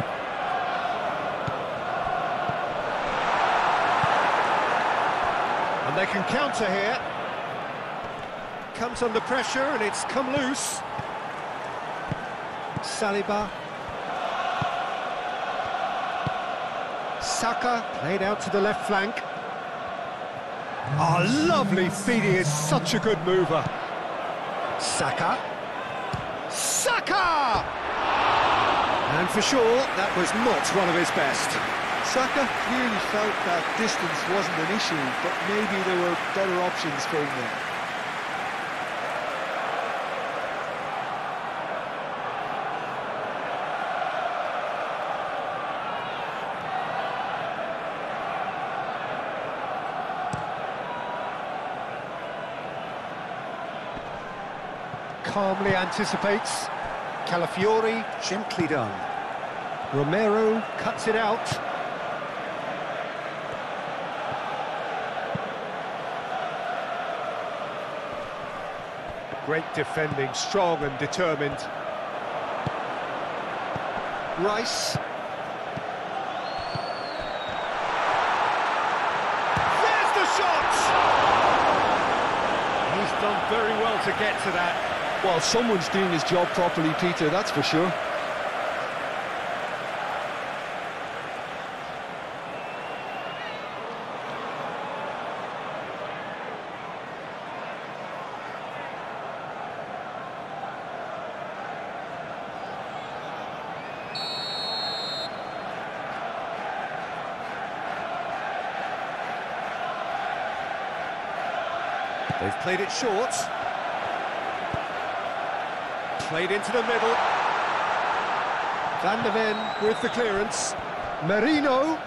And they can counter here. Comes under pressure and it's come loose. Saliba. Saka played out to the left flank. Oh, lovely feet, he is such a good mover. Saka. Saka! And for sure, that was not one of his best. Saka clearly felt that distance wasn't an issue, but maybe there were better options for him there. Calmly anticipates. Calafiori, gently done. Romero cuts it out. Great defending, strong and determined. Rice. There's the shot! He's done very well to get to that. Well, someone's doing his job properly, Peter, that's for sure. They've played it short. Played into the middle. Van der Ven with the clearance. Merino.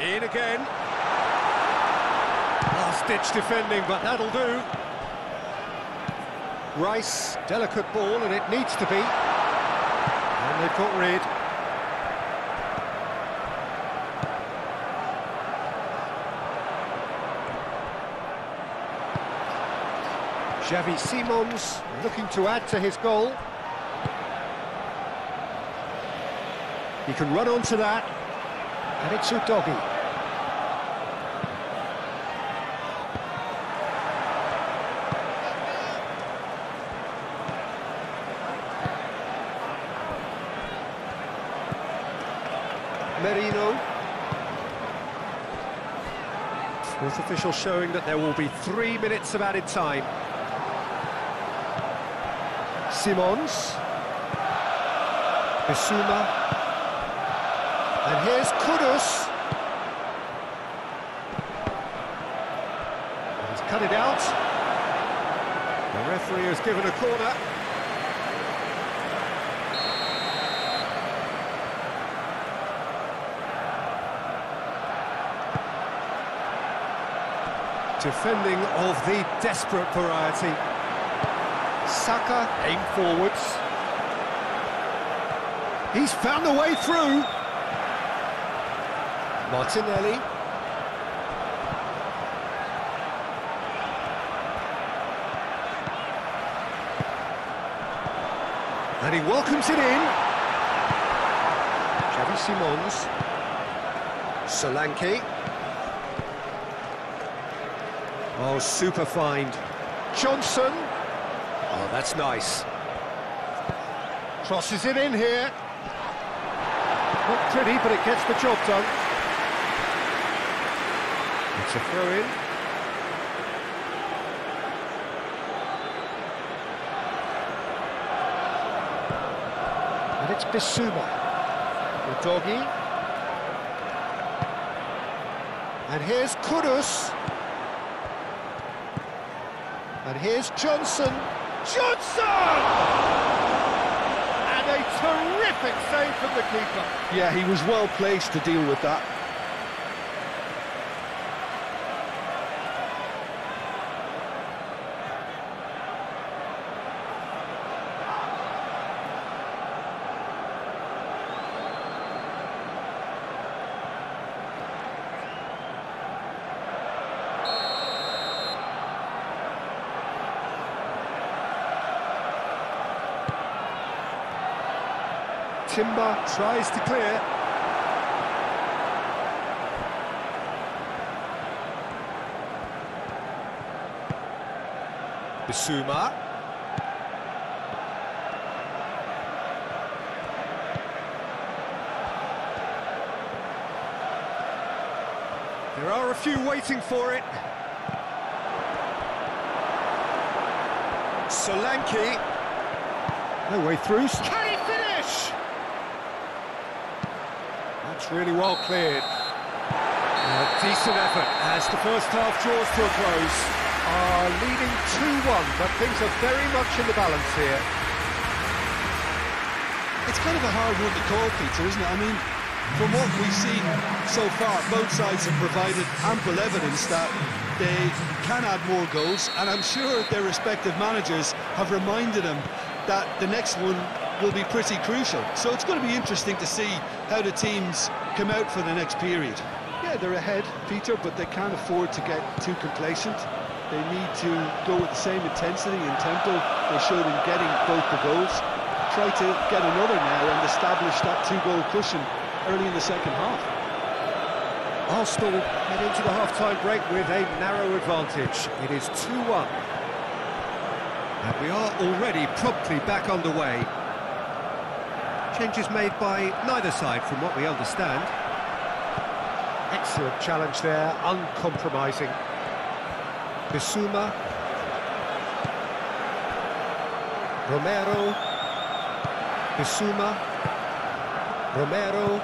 In again. Last-ditch defending, but that'll do. Rice, delicate ball, and it needs to be. And they've got rid. Xavi Simons looking to add to his goal. He can run onto that, and it's Udogi. Merino. Fourth official showing that there will be 3 minutes of added time. Simons. Bissouma. And here's Kudus. He's cut it out. The referee has given a corner. Defending of the desperate variety. Saka aim forwards. He's found a way through. Martinelli. And he welcomes it in. Xavi Simons. Solanke. Oh, super find. Johnson. Oh, that's nice. Crosses it in here. Not pretty, but it gets the job done. It's a throw-in. And it's Bissouma. Udogi. And here's Kudus. And here's Johnson. Johnson! And a terrific save from the keeper. Yeah, he was well placed to deal with that. Timber tries to clear. Bissouma. There are a few waiting for it. Solanke. No way through. Can he finish? That's really well cleared. A decent effort as the first half draws to a close. Leading 2-1, but things are very much in the balance here. It's kind of a hard one to call, Peter, isn't it? I mean, from what we've seen so far, both sides have provided ample evidence that they can add more goals, and I'm sure their respective managers have reminded them that the next one will be pretty crucial. So it's going to be interesting to see how the teams come out for the next period. Yeah, they're ahead, Peter, but they can't afford to get too complacent. They need to go with the same intensity and tempo they showed in getting both the goals. Try to get another now and establish that two-goal cushion early in the second half. Arsenal head into the half-time break with a narrow advantage. It is 2-1. And we are already promptly back underway. Changes made by neither side from what we understand. Excellent challenge there, uncompromising. Bissouma. Romero. Bissouma. Romero.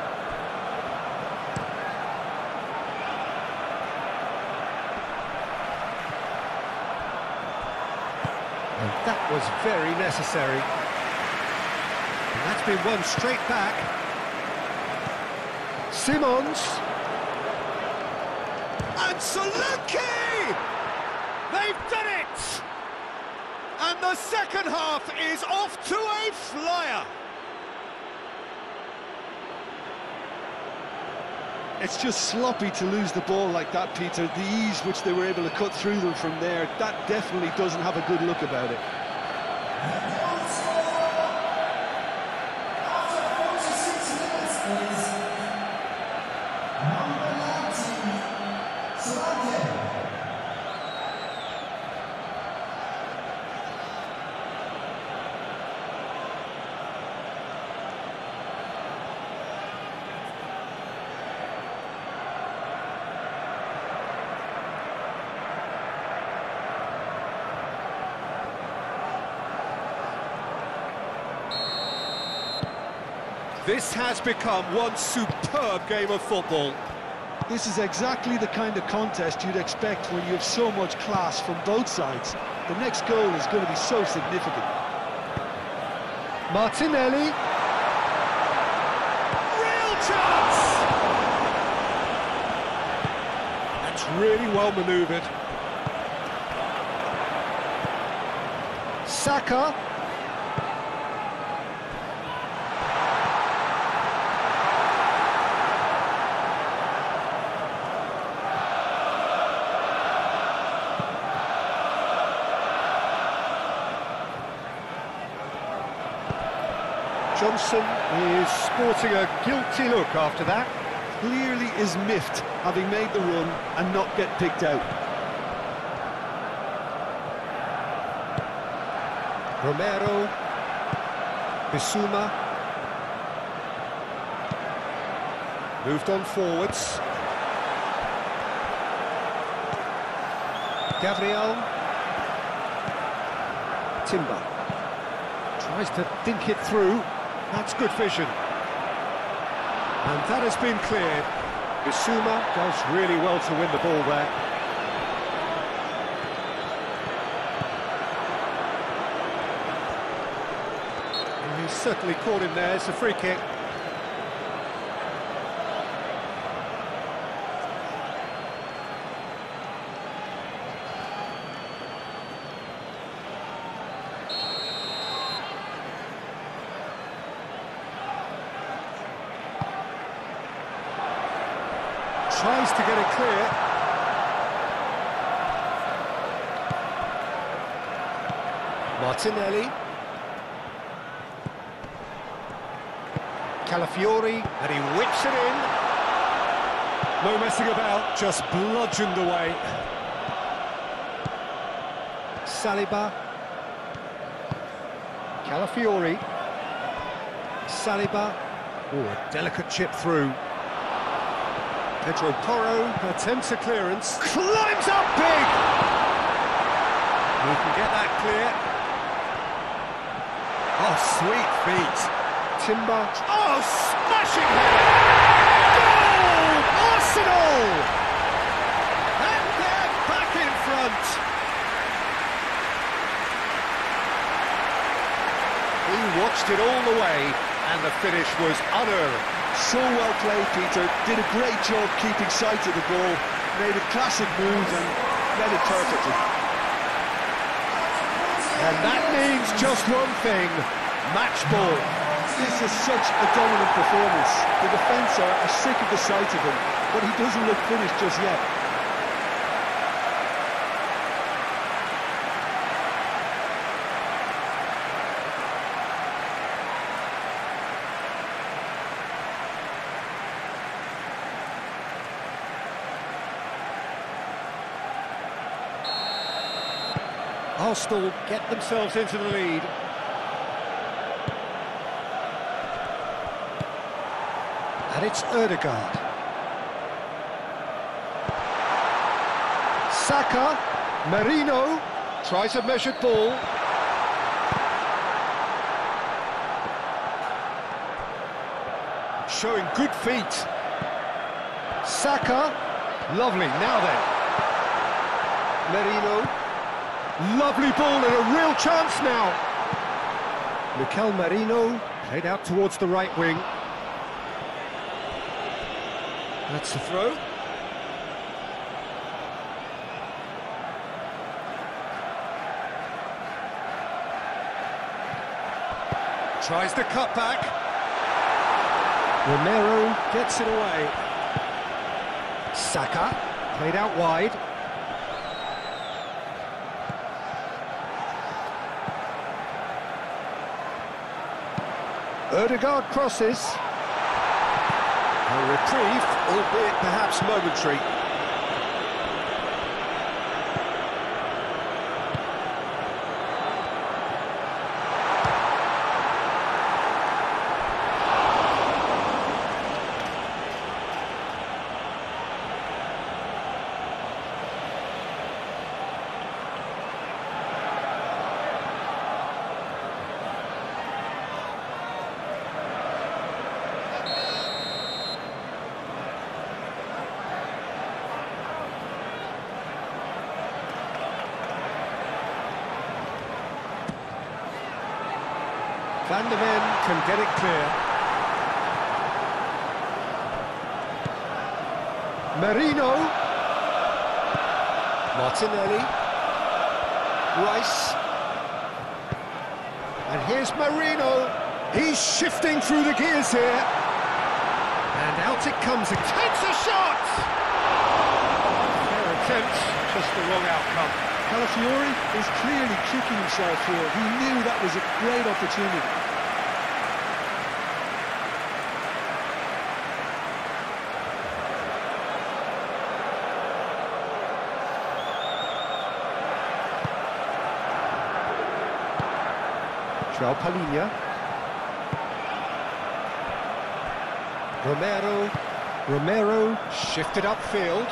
And that was very necessary. And that's been won straight back. Simons. And Solanke! They've done it! And the second half is off to a flyer. It's just sloppy to lose the ball like that, Peter. The ease which they were able to cut through them from there, that definitely doesn't have a good look about it. This has become one superb game of football. This is exactly the kind of contest you'd expect when you have so much class from both sides. The next goal is going to be so significant. Martinelli. Real chance! That's really well manoeuvred. Saka. Johnson is sporting a guilty look after that. Clearly is miffed, having made the run and not get picked out. Romero. Bissouma. Moved on forwards. Gabriel. Timber. Tries to think it through. That's good vision. And that has been cleared. Bissouma does really well to win the ball there. And he's certainly caught him there. It's a free kick. Tries to get it clear. Martinelli. Calafiori, and he whips it in. No messing about, just bludgeoned away. Saliba. Calafiori. Saliba. Oh, a delicate chip through. Pedro Porro attempts a clearance, climbs up big! He can get that clear. Oh, sweet feet. Timber. Oh, smashing header! Goal! Arsenal! And they're back in front. He watched it all the way, and the finish was unerring. So well played, Peter. Did a great job keeping sight of the ball. Made a classic move and read it perfectly. And that means just one thing, match ball. This is such a dominant performance. The defence are sick of the sight of him, but he doesn't look finished just yet. Arsenal get themselves into the lead. And it's Ødegaard. Saka, Marino, tries a measured ball. Showing good feet. Saka, lovely, now then. Marino. Lovely ball and a real chance now. Mikel Merino played out towards the right wing. That's the throw. Tries the cut back. Romero gets it away. Saka played out wide. Ødegaard crosses. A reprieve, albeit perhaps momentary. Van de Ven can get it clear. Merino. Martinelli. Rice. And here's Merino. He's shifting through the gears here. And out it comes. It takes a shot! Fair attempt, just the wrong outcome. Calafiori is clearly kicking himself here. He knew that was a great opportunity. João Palhinha. Romero shifted upfield.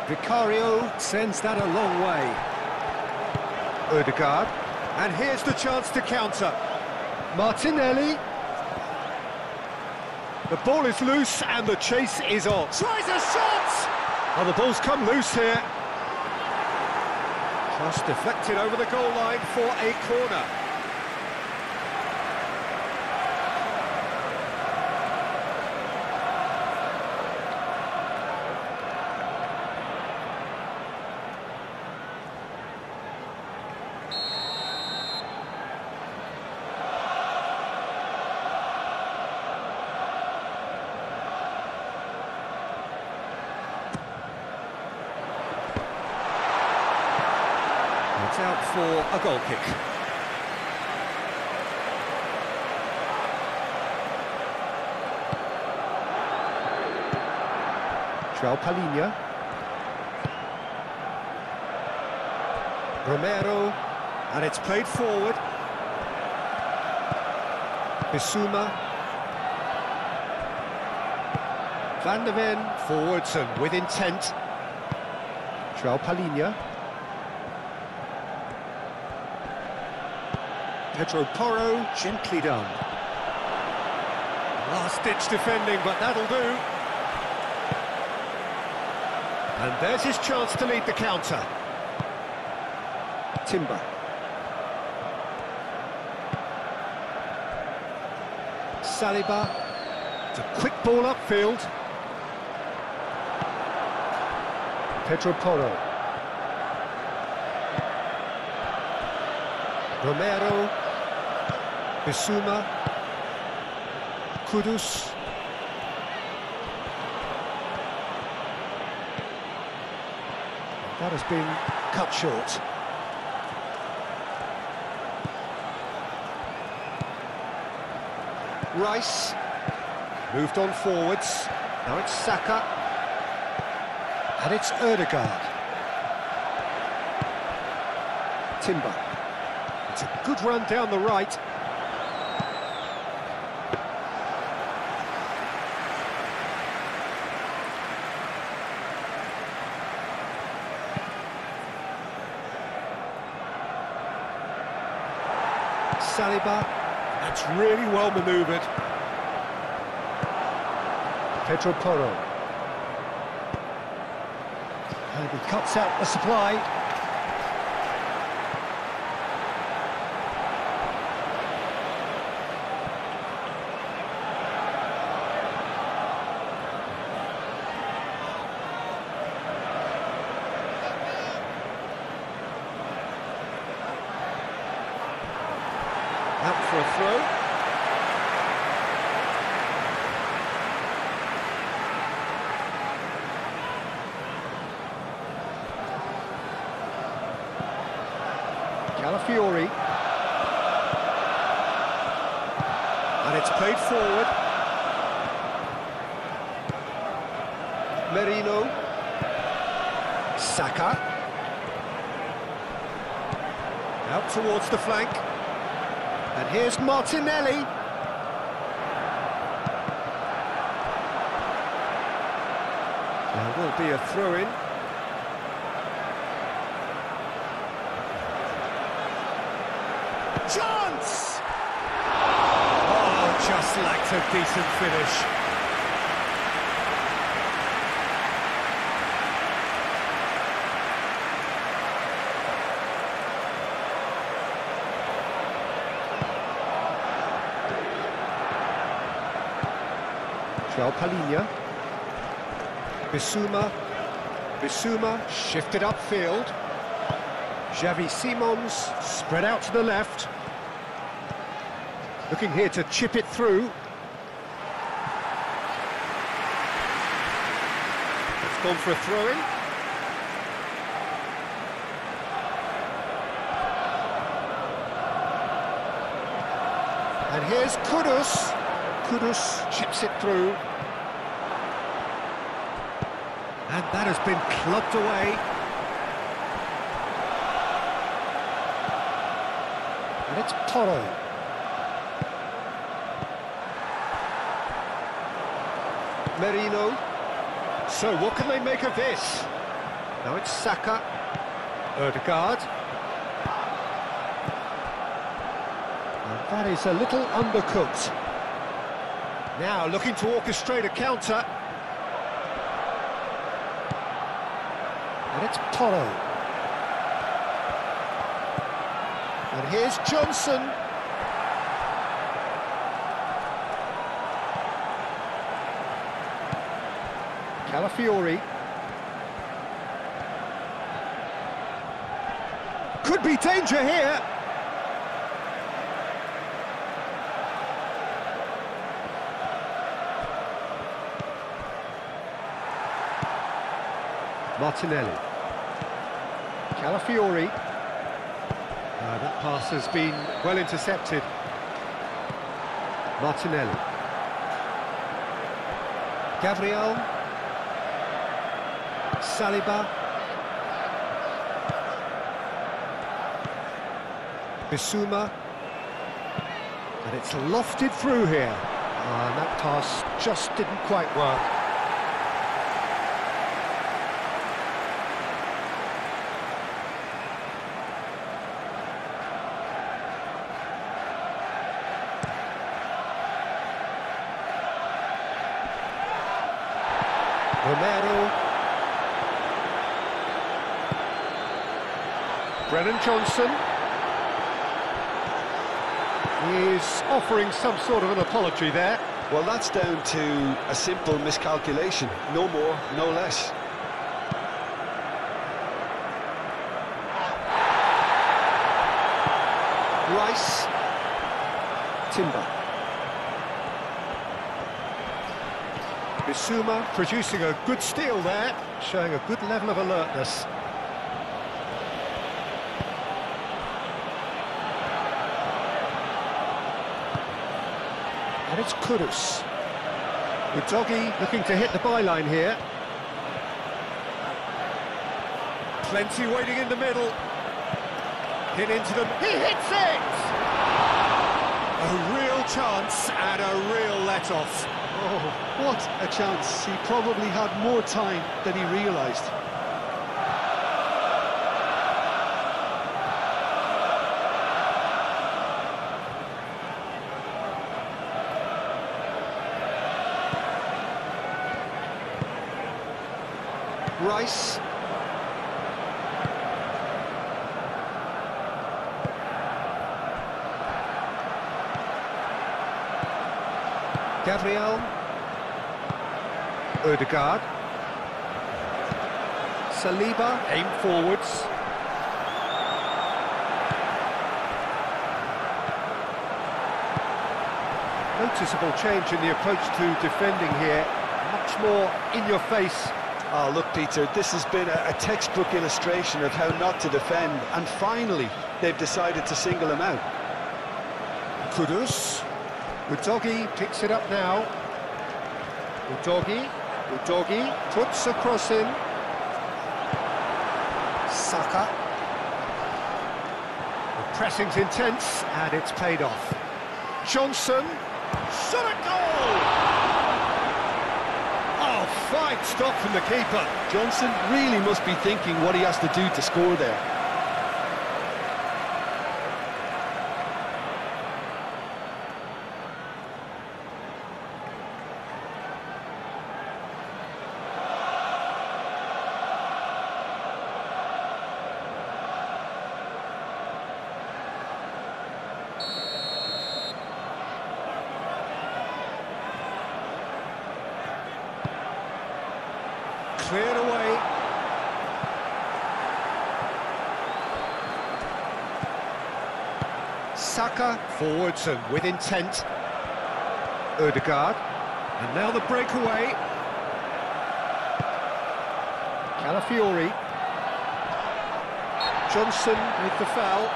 Vicario sends that a long way. Ødegaard. And here's the chance to counter. Martinelli. The ball is loose and the chase is on. Tries a shot! Oh, the ball's come loose here. Just deflected over the goal line for a corner. It's out for a goal kick. João Palhinha. Romero, and it's played forward. Bissouma. Van de Ven forwards and with intent. João Palhinha. Pedro Porro, gently done. Last-ditch defending, but that'll do. And there's his chance to lead the counter. Timber. Saliba. It's a quick ball upfield. Pedro Porro. Romero. Bissouma. Kudus. That has been cut short. Rice. Moved on forwards. Now it's Saka. And it's Ødegaard. Timber. It's a good run down the right. Saliba. That's really well manoeuvred. Pedro Porro. And he cuts out the supply. Out for a throw. Calafiori. And it's played forward. Merino. Saka. Out towards the flank. And here's Martinelli. There will be a throw-in. Chance! Oh, just lacked a decent finish. João Palhinha. Bissouma shifted upfield. Xavi Simons spread out to the left. Looking here to chip it through. It's gone for a throw-in. And here's Kudus. Kudus chips it through. And that has been clubbed away. And it's Toro. Merino. So what can they make of this? Now it's Saka. Ødegaard. And that is a little undercooked. Now looking to orchestrate a counter. And it's Toro. And here's Johnson. Calafiori. Could be danger here. Martinelli. Calafiori. That pass has been well intercepted. Martinelli. Gabriel. Saliba. Bissouma. And it's lofted through here. And that pass just didn't quite work. Romero. Brennan Johnson. He's offering some sort of an apology there. Well, that's down to a simple miscalculation. No more, no less. Rice. Timber. Bissouma producing a good steal there, showing a good level of alertness. And it's Kudus. Udogi looking to hit the byline here. Plenty waiting in the middle. Hit into them. He hits it! A real chance and a real let-off. Oh, what a chance. He probably had more time than he realised. Rice. Gabriel. Ødegaard. Saliba, aim forwards. Noticeable change in the approach to defending here. Much more in your face. Oh, look, Peter, this has been a textbook illustration of how not to defend, and finally, they've decided to single him out. Kudus. Udogi picks it up now. Udogi puts a cross in. Saka. The pressing's intense, and it's paid off. Johnson. Shot at goal! Oh, fine stop from the keeper. Johnson really must be thinking what he has to do to score there. Cleared away. Saka forwards and with intent. Ødegaard. And now the breakaway. Calafiori. Johnson with the foul.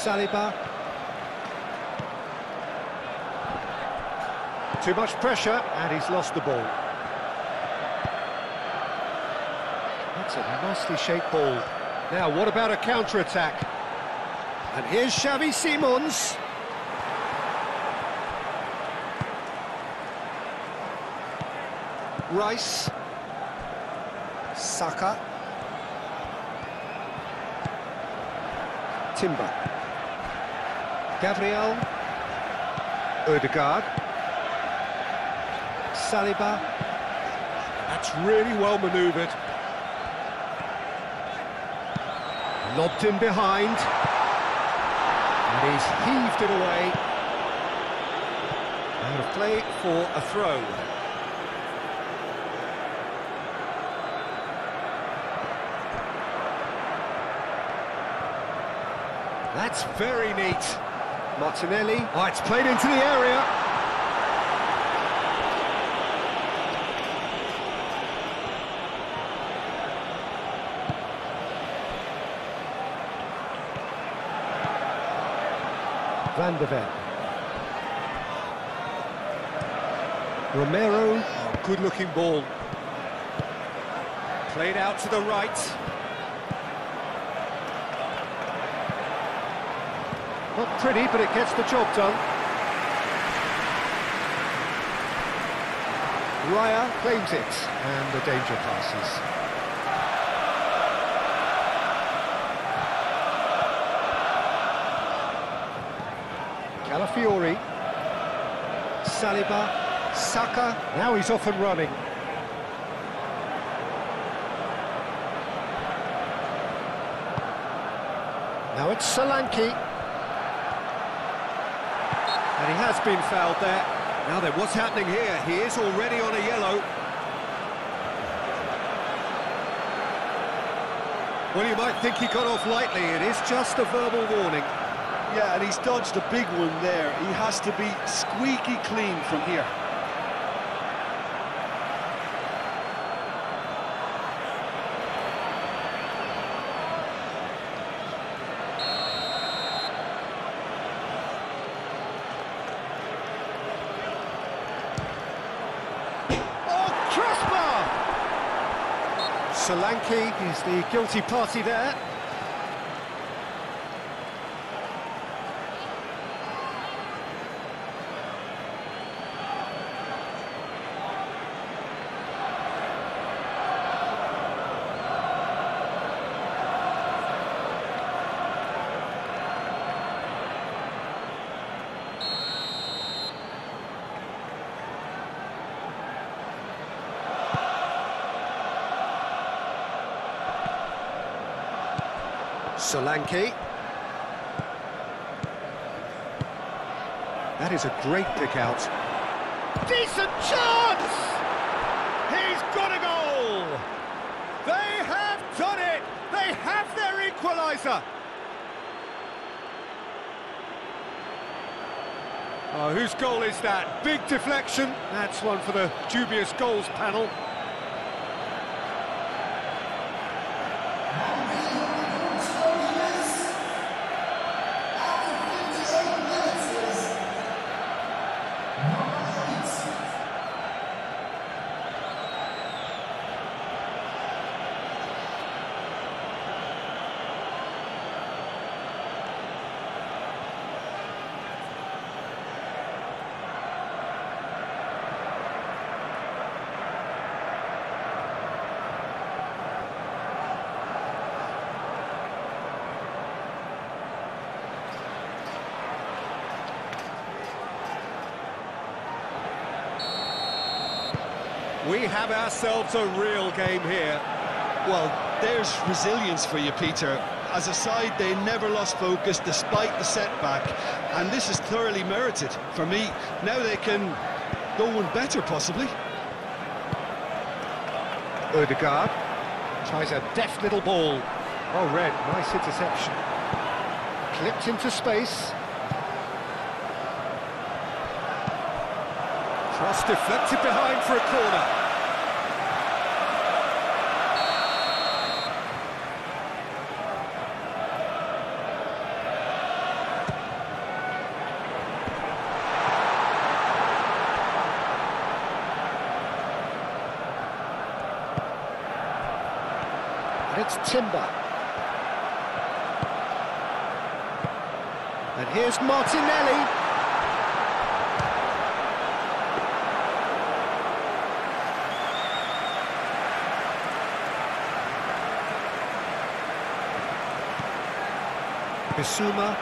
Saliba. Too much pressure, and he's lost the ball. That's a nicely shaped ball. Now, what about a counter-attack? And here's Xavi Simons. Rice. Saka. Timber. Gabriel. Ødegaard. Saliba. That's really well manoeuvred. Lobbed in behind. And he's heaved it away. Out of play for a throw. That's very neat. Martinelli. Oh, it's played into the area. Van de Ven. Romero. Oh, good-looking ball. Played out to the right. Not pretty, but it gets the job done. Raya claims it, and the danger passes. Calafiori. Saliba. Saka. Now he's off and running. Now it's Solanke. And he has been fouled there. Now then, what's happening here? He is already on a yellow. Well, you might think he got off lightly. It is just a verbal warning. Yeah, and he's dodged a big one there. He has to be squeaky clean from here. Solanke is the guilty party there. Solanke. That is a great pick out. Decent chance! He's got a goal! They have done it! They have their equaliser! Oh, whose goal is that? Big deflection. That's one for the dubious goals panel. We have ourselves a real game here. Well, there's resilience for you, Peter. As a side, they never lost focus despite the setback, and this is thoroughly merited for me. Now they can go one better, possibly. Odegaard tries a deft little ball. Oh, Red, nice interception. Clipped into space. Cross deflected behind for a corner. It's Timber. And here's Martinelli. Bissouma.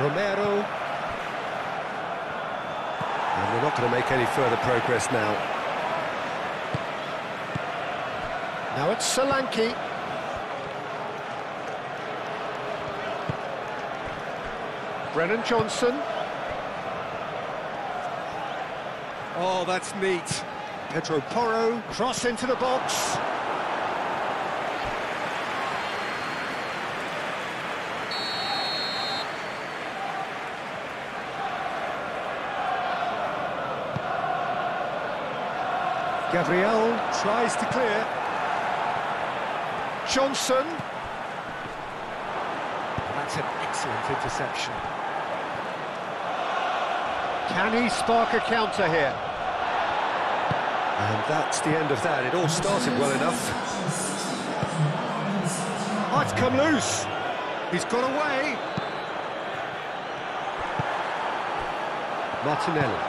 Romero. And we're not going to make any further progress now. Now it's Solanke. Brennan Johnson. Oh, that's neat. Pedro Porro, cross into the box. Gabriel tries to clear. Johnson. That's an excellent interception. Can he spark a counter here? And that's the end of that. It all started well enough. Oh, it's come loose. He's got away. Martinelli.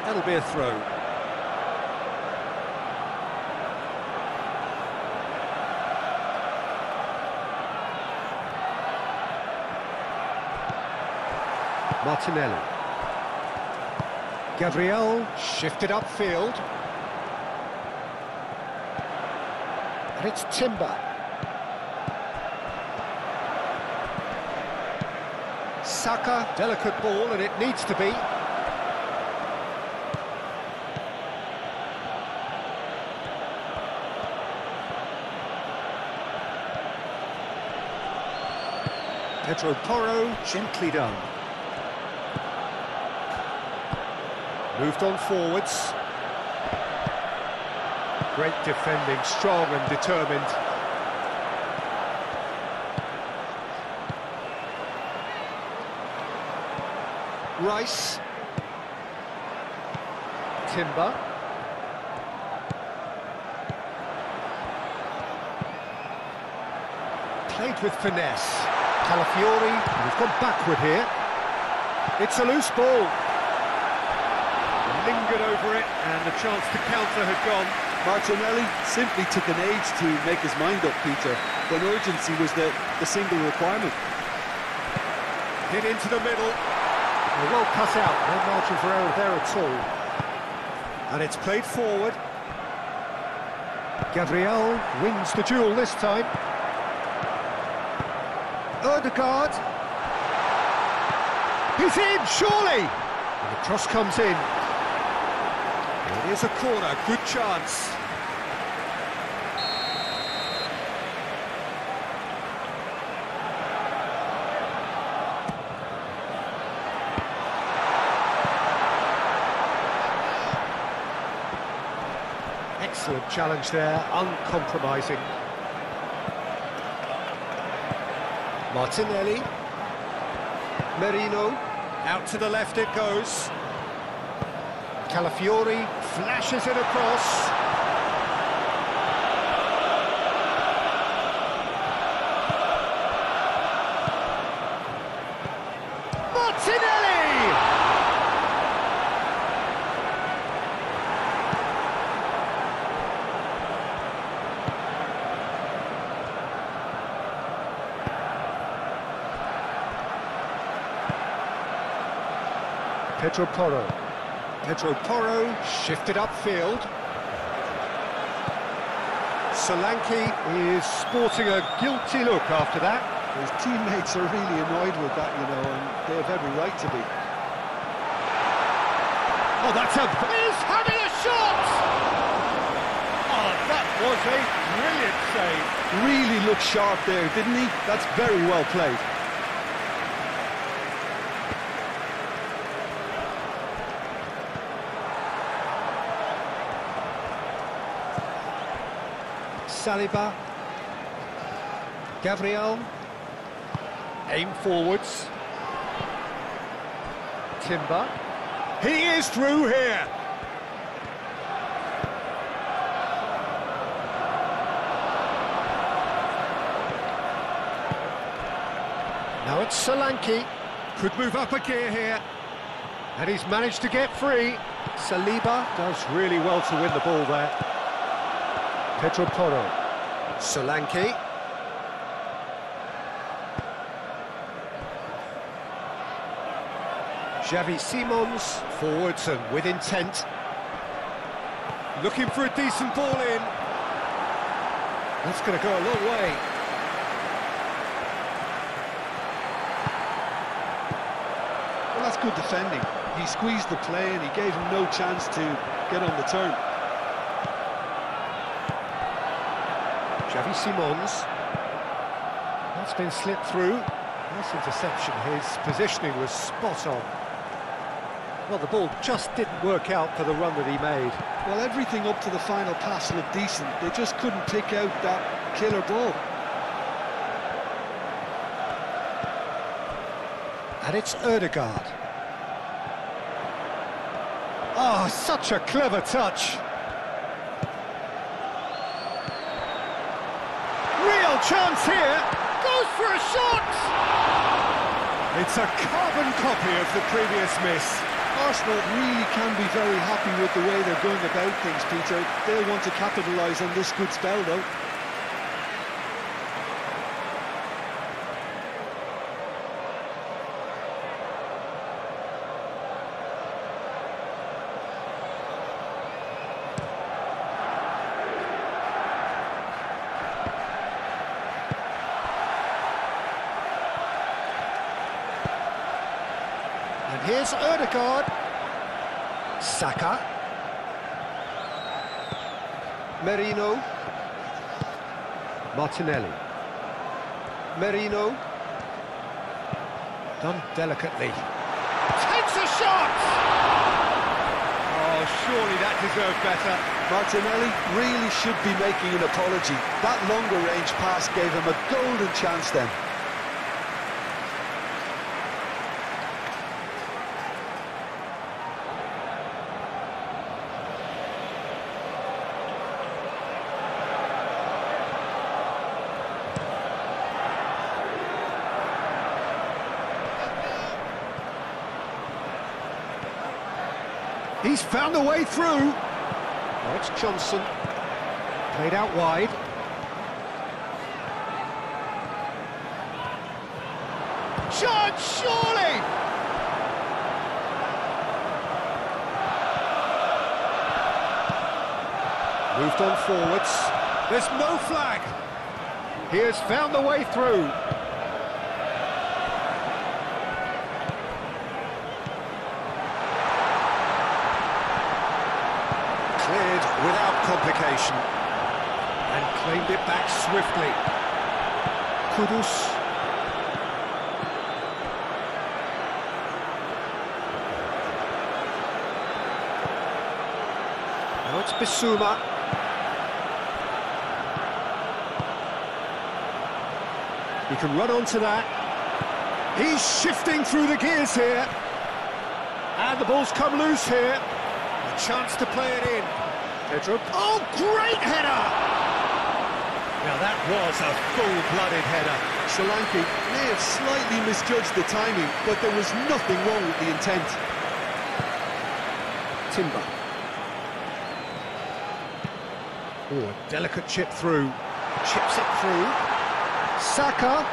That'll be a throw. Martinelli. Gabriel shifted upfield. And it's Timber. Saka, delicate ball, and it needs to be. Pedro Porro, gently done. Moved on forwards. Great defending, strong and determined. Rice. Timber. Played with finesse. Calafiori, we've gone backward here. It's a loose ball. Lingered over it, and the chance to counter had gone. Martinelli simply took an age to make his mind up, Peter, when urgency was the single requirement. Hit into the middle. Well cut out, no margin for error there at all. And it's played forward. Gabriel wins the duel this time. Ødegaard. He's in, surely! And the cross comes in. It is a corner, good chance. Excellent challenge there, uncompromising. Martinelli. Merino. Out to the left it goes. Calafiori flashes it across. Martinelli! Pedro Porro. Pedro Porro shifted upfield. Solanke is sporting a guilty look after that. His teammates are really annoyed with that, you know, and they have every right to be. Oh, that's a... He's having a shot! Oh, that was a brilliant save. Really looked sharp there, didn't he? That's very well played. Saliba. Gabriel. Aim forwards. Timber. He is through here. Now it's Solanke. Could move up a gear here. And he's managed to get free. Saliba does really well to win the ball there. Pedro Porro. Solanke. Xavi Simons, forwards and with intent. Looking for a decent ball in. That's going to go a long way. Well, that's good defending. He squeezed the play and he gave him no chance to get on the turn. Xavi Simons. That's been slipped through. Nice interception. His positioning was spot on. Well, the ball just didn't work out for the run that he made. Well, everything up to the final pass looked decent. They just couldn't pick out that killer ball. And it's Ødegaard. Oh, such a clever touch. Real chance here. Goes for a shot. It's a carbon copy of the previous miss. Arsenal really can be very happy with the way they're going about things, Peter. They'll want to capitalise on this good spell, though. And here's Ødegaard. Saka. Merino. Martinelli. Merino. Done delicately. Takes a shot! Oh, surely that deserved better. Martinelli really should be making an apology. That longer range pass gave him a golden chance then. He's found a way through. Oh, it's Johnson. Played out wide. Shot, surely! Moved on forwards. There's no flag. He has found the way through. Cleared without complication. And claimed it back swiftly. Kudus. Now it's Bissouma. He can run onto that. He's shifting through the gears here. And the ball's come loose here. A chance to play it in. Pedro. Oh, great header! Now that was a full-blooded header. Solanke may have slightly misjudged the timing, but there was nothing wrong with the intent. Timber. Oh, a delicate chip through. Chips it through. Saka.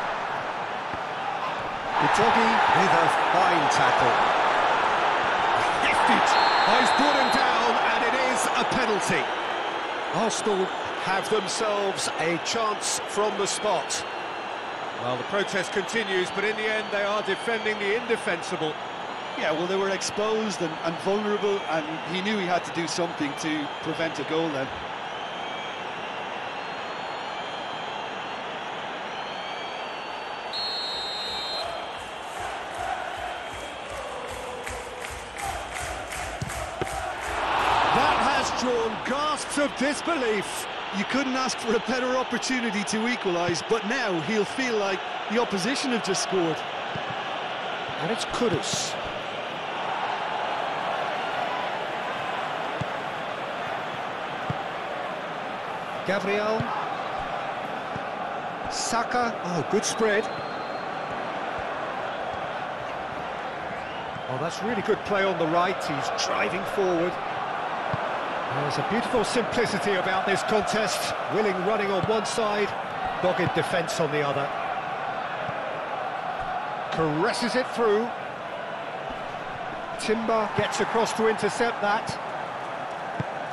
Udogi with a fine tackle. Hefted. Oh, he's brought him down, and it is a penalty. Arsenal have themselves a chance from the spot. Well, the protest continues, but in the end they are defending the indefensible. Yeah, well, they were exposed and vulnerable, and he knew he had to do something to prevent a goal then. Drawn gasps of disbelief. You couldn't ask for a better opportunity to equalise, but now he'll feel like the opposition have just scored. And it's Kudus. Gabriel. Saka. Oh, good spread. Oh, that's really good play on the right. He's driving forward. There's a beautiful simplicity about this contest. Willing running on one side, dogged defence on the other. Caresses it through. Timber gets across to intercept that.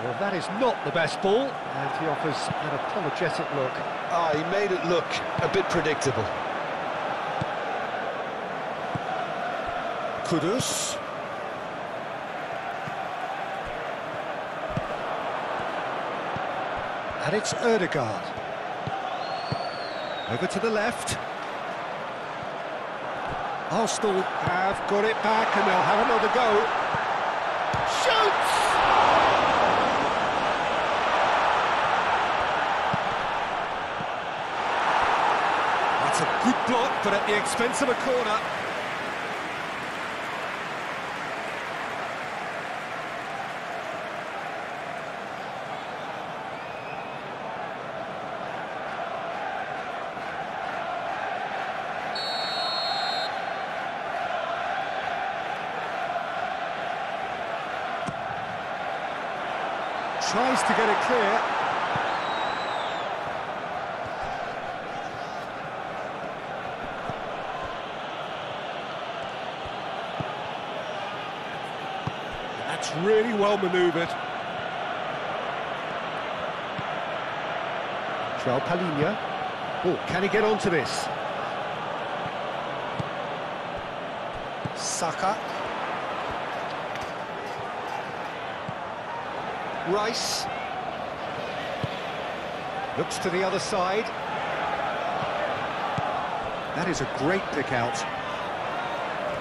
Well, that is not the best ball, and he offers an apologetic look. Ah, he made it look a bit predictable. Kudus. And it's Ødegaard. Over to the left. Arsenal have got it back and they'll have another go. Shoots! That's a good block, but at the expense of a corner. Tries to get it clear. That's really well manoeuvred. João Palhinha. Oh, can he get onto this? Saka. Rice looks to the other side. That is a great pick out.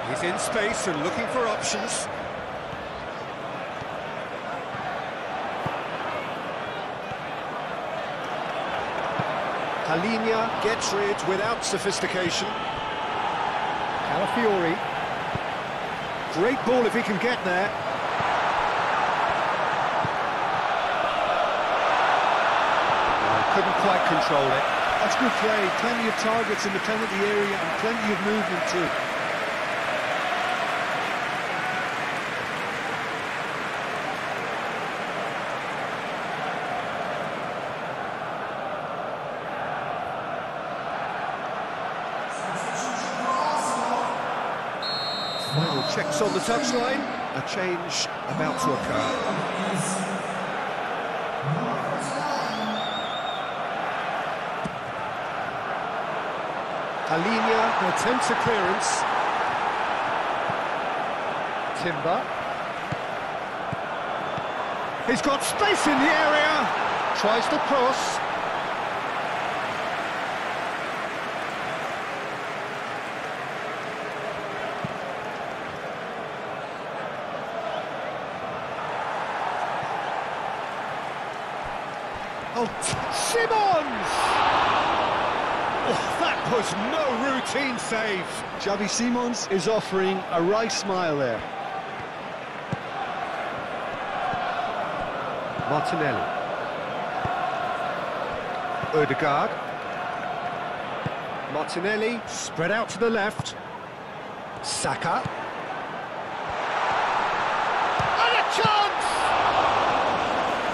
He's in space and looking for options. Palhinha gets rid without sophistication. Calafiori. Great ball if he can get there. Couldn't quite control it. That's good play. Plenty of targets in the penalty area and plenty of movement too. Final checks on the touchline. A change about to occur. Palhinha attempts a clearance. Timber. He's got space in the area. Tries to cross. Oh, Simons! Oh, that was no routine save. Xavi Simons is offering a wry smile there. Martinelli. Odegaard. Martinelli, spread out to the left. Saka. And a chance!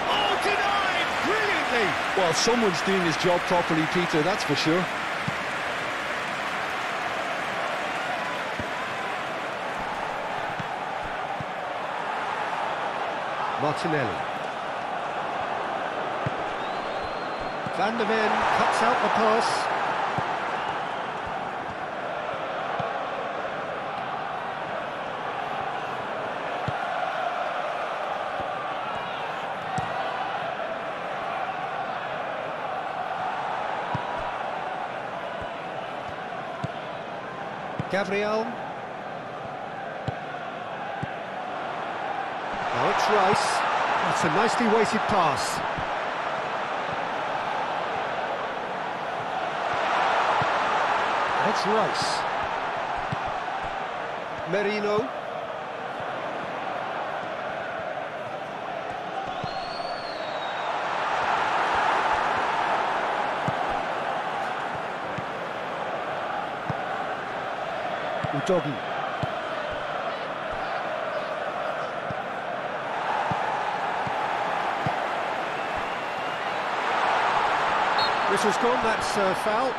Oh, denied! Brilliantly! Well, someone's doing his job properly, Peter, that's for sure. Martinelli. Van der Ven cuts out the pass. Gabriel. Now it's Rice. That's a nicely weighted pass. That's Rice. Merino. Udogi. Whistle's gone, that's foul.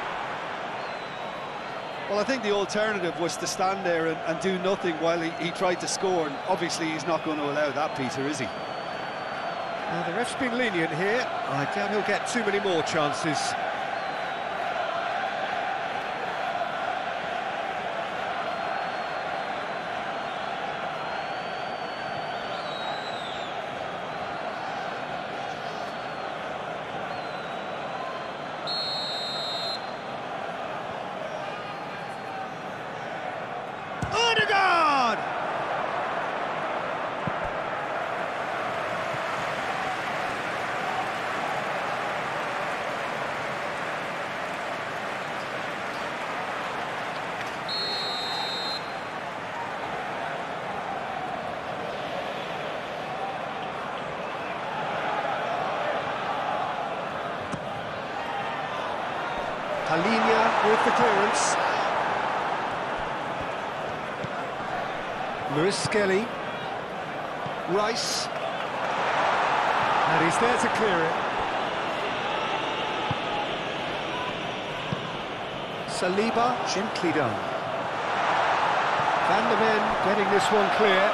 Well, I think the alternative was to stand there and do nothing while he tried to score, and obviously he's not going to allow that, Peter, is he? Well, the ref's been lenient here. I doubt he'll get too many more chances. Odegaard! Palhinha with the clearance. Lewis Skelly. Rice. And he's there to clear it. Saliba, gently done. Van der Ven getting this one clear.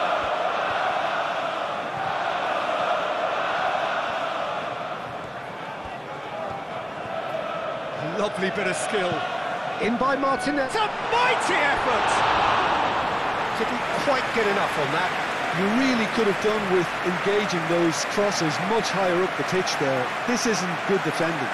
Lovely bit of skill. In by Martinez. It's a mighty effort! Didn't quite get enough on that. You really could have done with engaging those crosses much higher up the pitch there. This isn't good defending.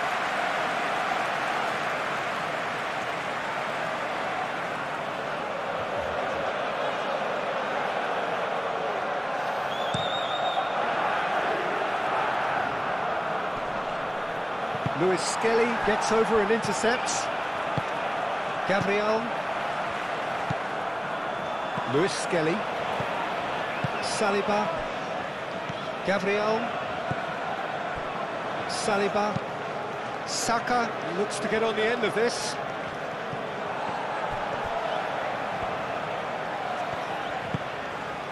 Lewis Skelly gets over and intercepts. Gabriel. Lewis Skelly. Saliba. Gabriel. Saliba. Saka looks to get on the end of this.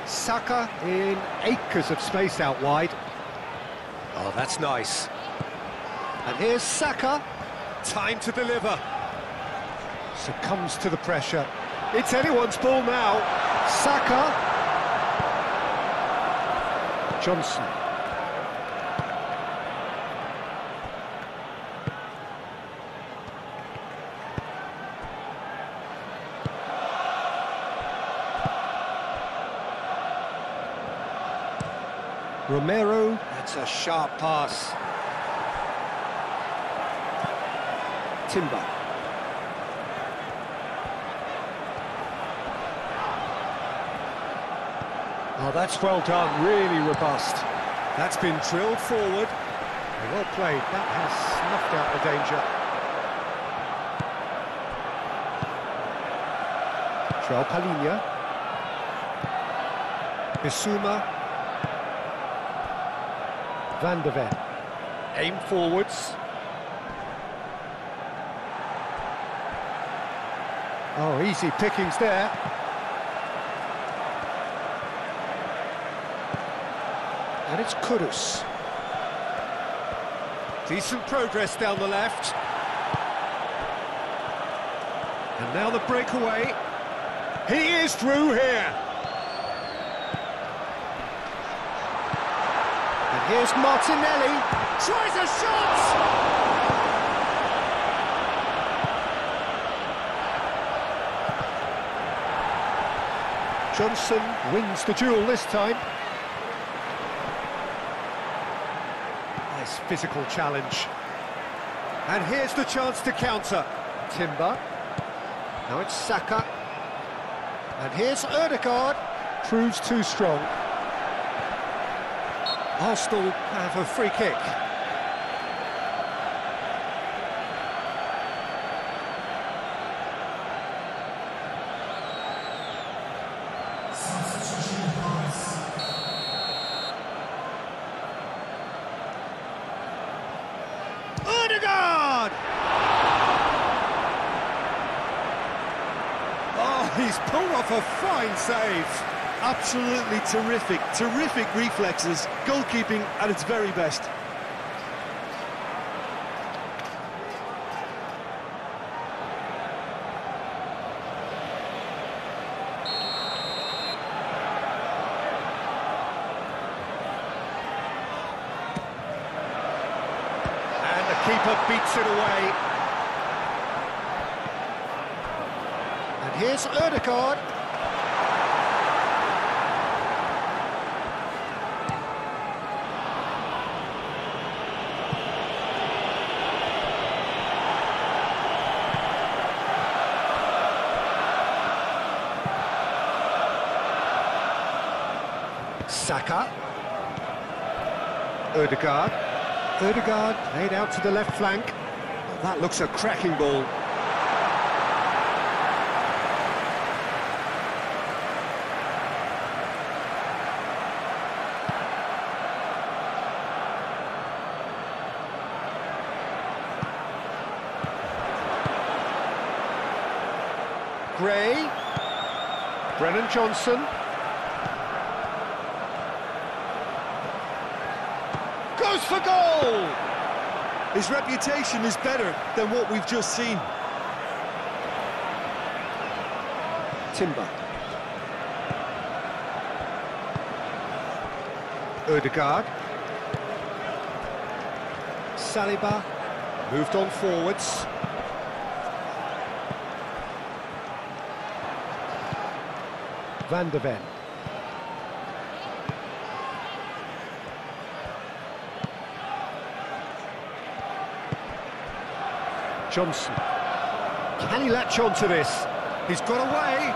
Saka in acres of space out wide. Oh, that's nice. And here's Saka. Time to deliver. Succumbs to the pressure. It's anyone's ball now. Saka. Johnson. Romero, that's a sharp pass. Timber. Oh, that's well done, really robust. That's been drilled forward. Well played, that has snuffed out the danger. João Palhinha. Bissouma. Van de Ven. Aim forwards. Oh, easy pickings there. And it's Kudus. Decent progress down the left. And now the breakaway. He is through here. And here's Martinelli. Tries a shot! Johnson wins the duel this time. Nice physical challenge. And here's the chance to counter. Timber. Now it's Saka. And here's Ødegaard. Proves too strong. Arsenal have a free kick. Ødegaard! Oh, he's pulled off a fine save. Absolutely terrific, terrific reflexes, goalkeeping at its very best. And the keeper beats it away. And here's Ødegaard. Saka. Ødegaard. Ødegaard laid out to the left flank. Oh, that looks a cracking ball. Gray. Brennan Johnson. Goes for goal! His reputation is better than what we've just seen. Timber. Ødegaard. Saliba moved on forwards. Van de Ven. Johnson. Can he latch on to this? He's got away.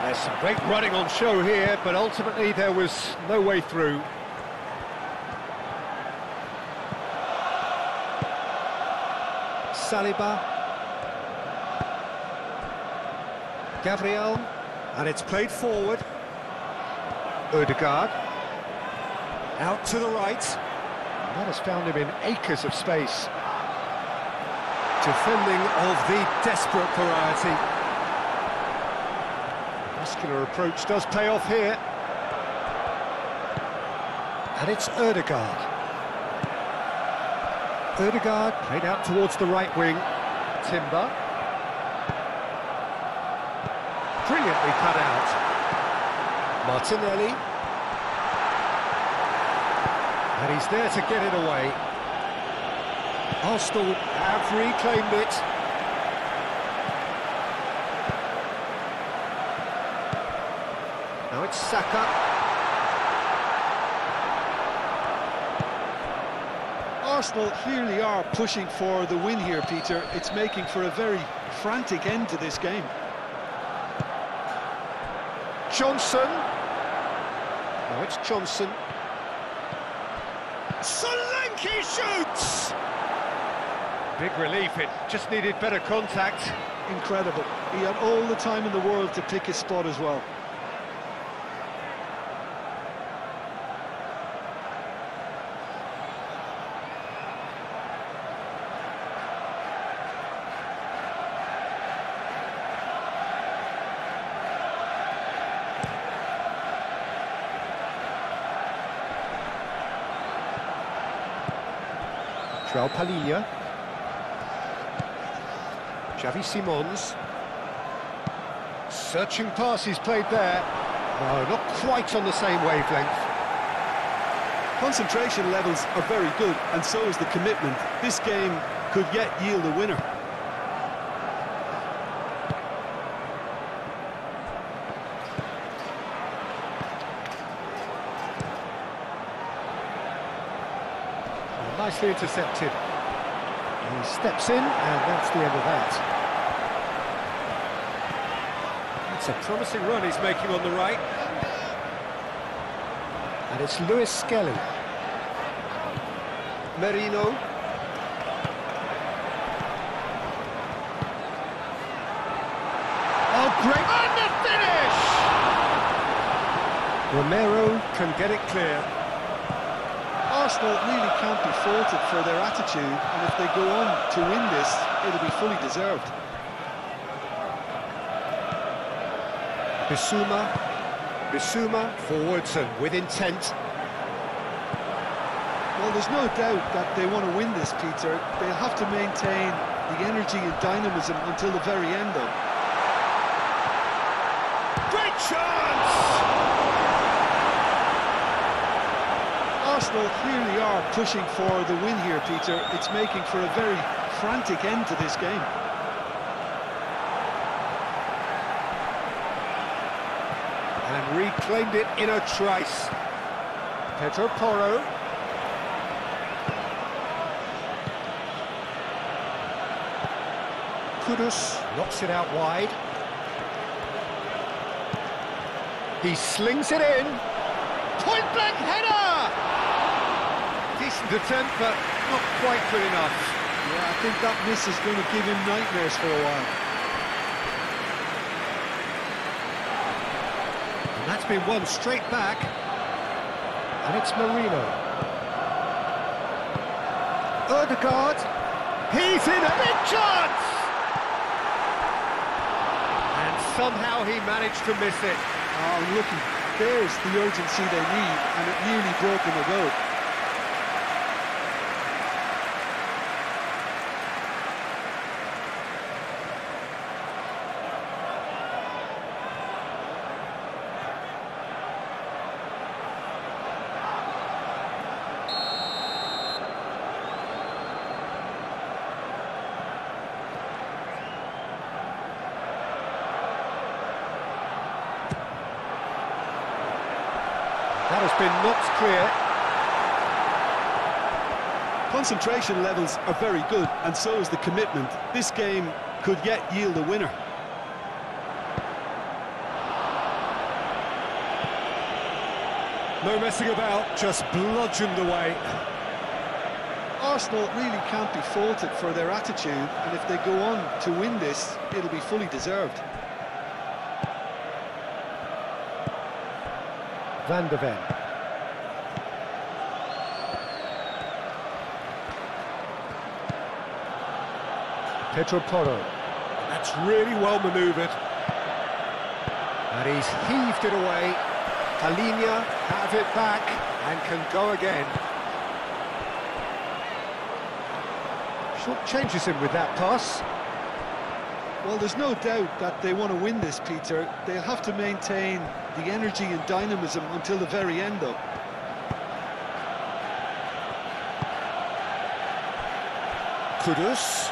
There's some great running on show here, but ultimately there was no way through. Saliba. Gabriel. And it's played forward. Ødegaard. Out to the right. That has found him in acres of space. Defending of the desperate variety. Muscular approach does pay off here. And it's Ødegaard. Ødegaard played out towards the right wing. Timber. Brilliantly cut out. Martinelli. And he's there to get it away. Arsenal have reclaimed it. Now it's Saka. Arsenal clearly are pushing for the win here, Peter. It's making for a very frantic end to this game. Johnson. No, it's Johnson. Solanke shoots! Big relief, it just needed better contact. Incredible. He had all the time in the world to pick his spot as well. João Palhinha. Xavi Simons. Searching pass he's played there. No, not quite on the same wavelength. Concentration levels are very good, and so is the commitment. This game could yet yield a winner. Nicely intercepted. He steps in, and that's the end of that. It's a promising run he's making on the right. And it's Lewis Skelly. Merino. Oh, great! And the finish! Romero can get it clear. Arsenal really can't be faulted for their attitude, and if they go on to win this, it'll be fully deserved. Bissouma forwards and with intent. Well, there's no doubt that they want to win this, Peter. They'll have to maintain the energy and dynamism until the very end, though. Great chance! Arsenal clearly are pushing for the win here, Peter. It's making for a very frantic end to this game. And reclaimed it in a trice. Pedro Porro. Kudus knocks it out wide. He slings it in. Point-blank header! Decent attempt, but not quite good enough. Yeah, I think that miss is going to give him nightmares for a while. And that's been won straight back. And it's Marino. Ødegaard. He's in a big chance! And somehow he managed to miss it. Oh, looky, there's the urgency they need, and it nearly broke them a goal. That has been knocked clear. Concentration levels are very good, and so is the commitment. This game could yet yield a winner. No messing about, just bludgeoned away. Arsenal really can't be faulted for their attitude, and if they go on to win this, it'll be fully deserved. Van de Ven. Pedro Porro. That's really well manoeuvred. And he's heaved it away. Palhinha have it back and can go again. Short changes him with that pass. Well, there's no doubt that they want to win this, Peter. They'll have to maintain the energy and dynamism until the very end, though. Kudus.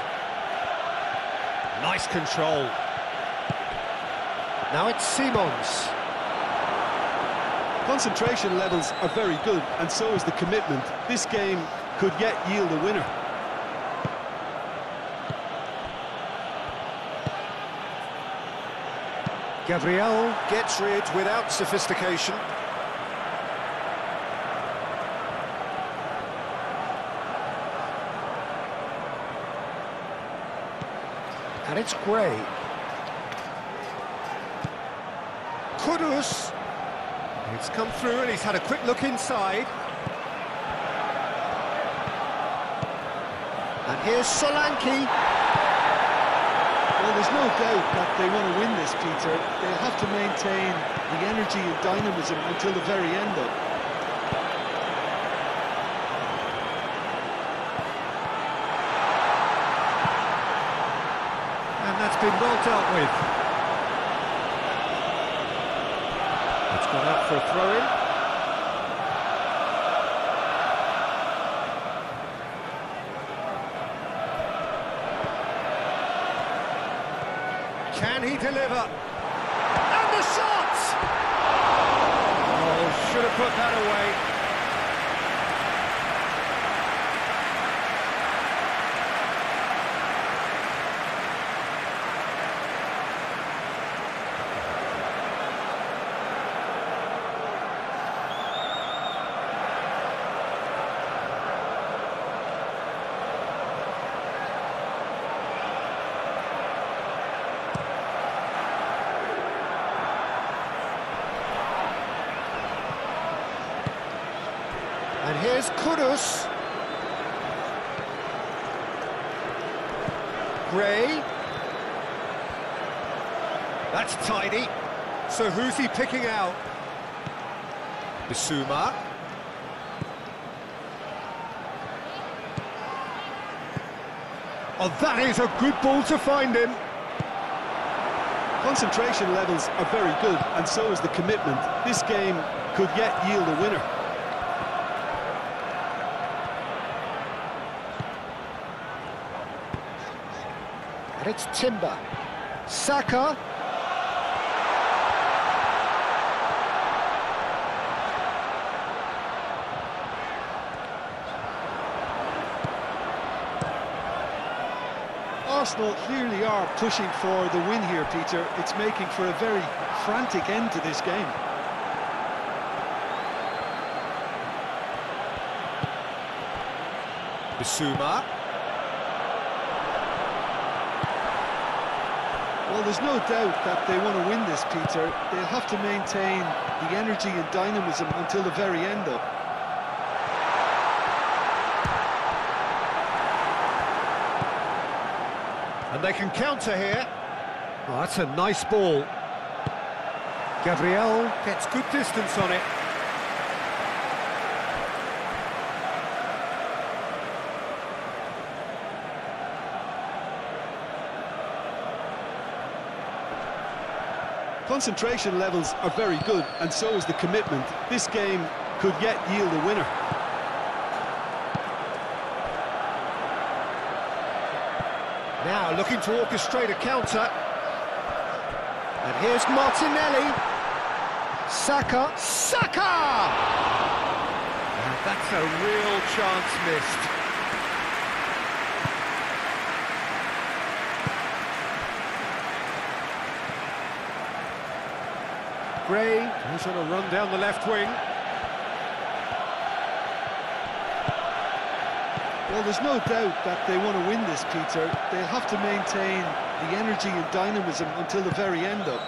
Nice control. Now it's Simons. Concentration levels are very good, and so is the commitment. This game could yet yield a winner. Gabriel gets rid without sophistication. And it's Gray. Kudus. It's come through and he's had a quick look inside. And here's Solanke. Well, there's no doubt that they want to win this, Peter. They'll have to maintain the energy and dynamism until the very end, though. And that's been well dealt with. It's gone out for a throw-in. Can he deliver? And the shot! Oh, should have put that away. And here's Kudus. Gray. That's tidy. So who's he picking out? Bissouma. Oh, that is a good ball to find him. Concentration levels are very good, and so is the commitment. This game could yet yield a winner. And it's Timber. Saka. Arsenal clearly are pushing for the win here, Peter. It's making for a very frantic end to this game. Bissouma. Well, there's no doubt that they want to win this, Peter. They'll have to maintain the energy and dynamism until the very end, though. And they can counter here. Oh, that's a nice ball. Gabriel gets good distance on it. Concentration levels are very good, and so is the commitment. This game could yet yield a winner. Now looking to orchestrate a counter. And here's Martinelli. Saka. Saka! And that's a real chance missed. Gray goes on a run down the left wing. Well, there's no doubt that they want to win this, Peter. They'll have to maintain the energy and dynamism until the very end, though.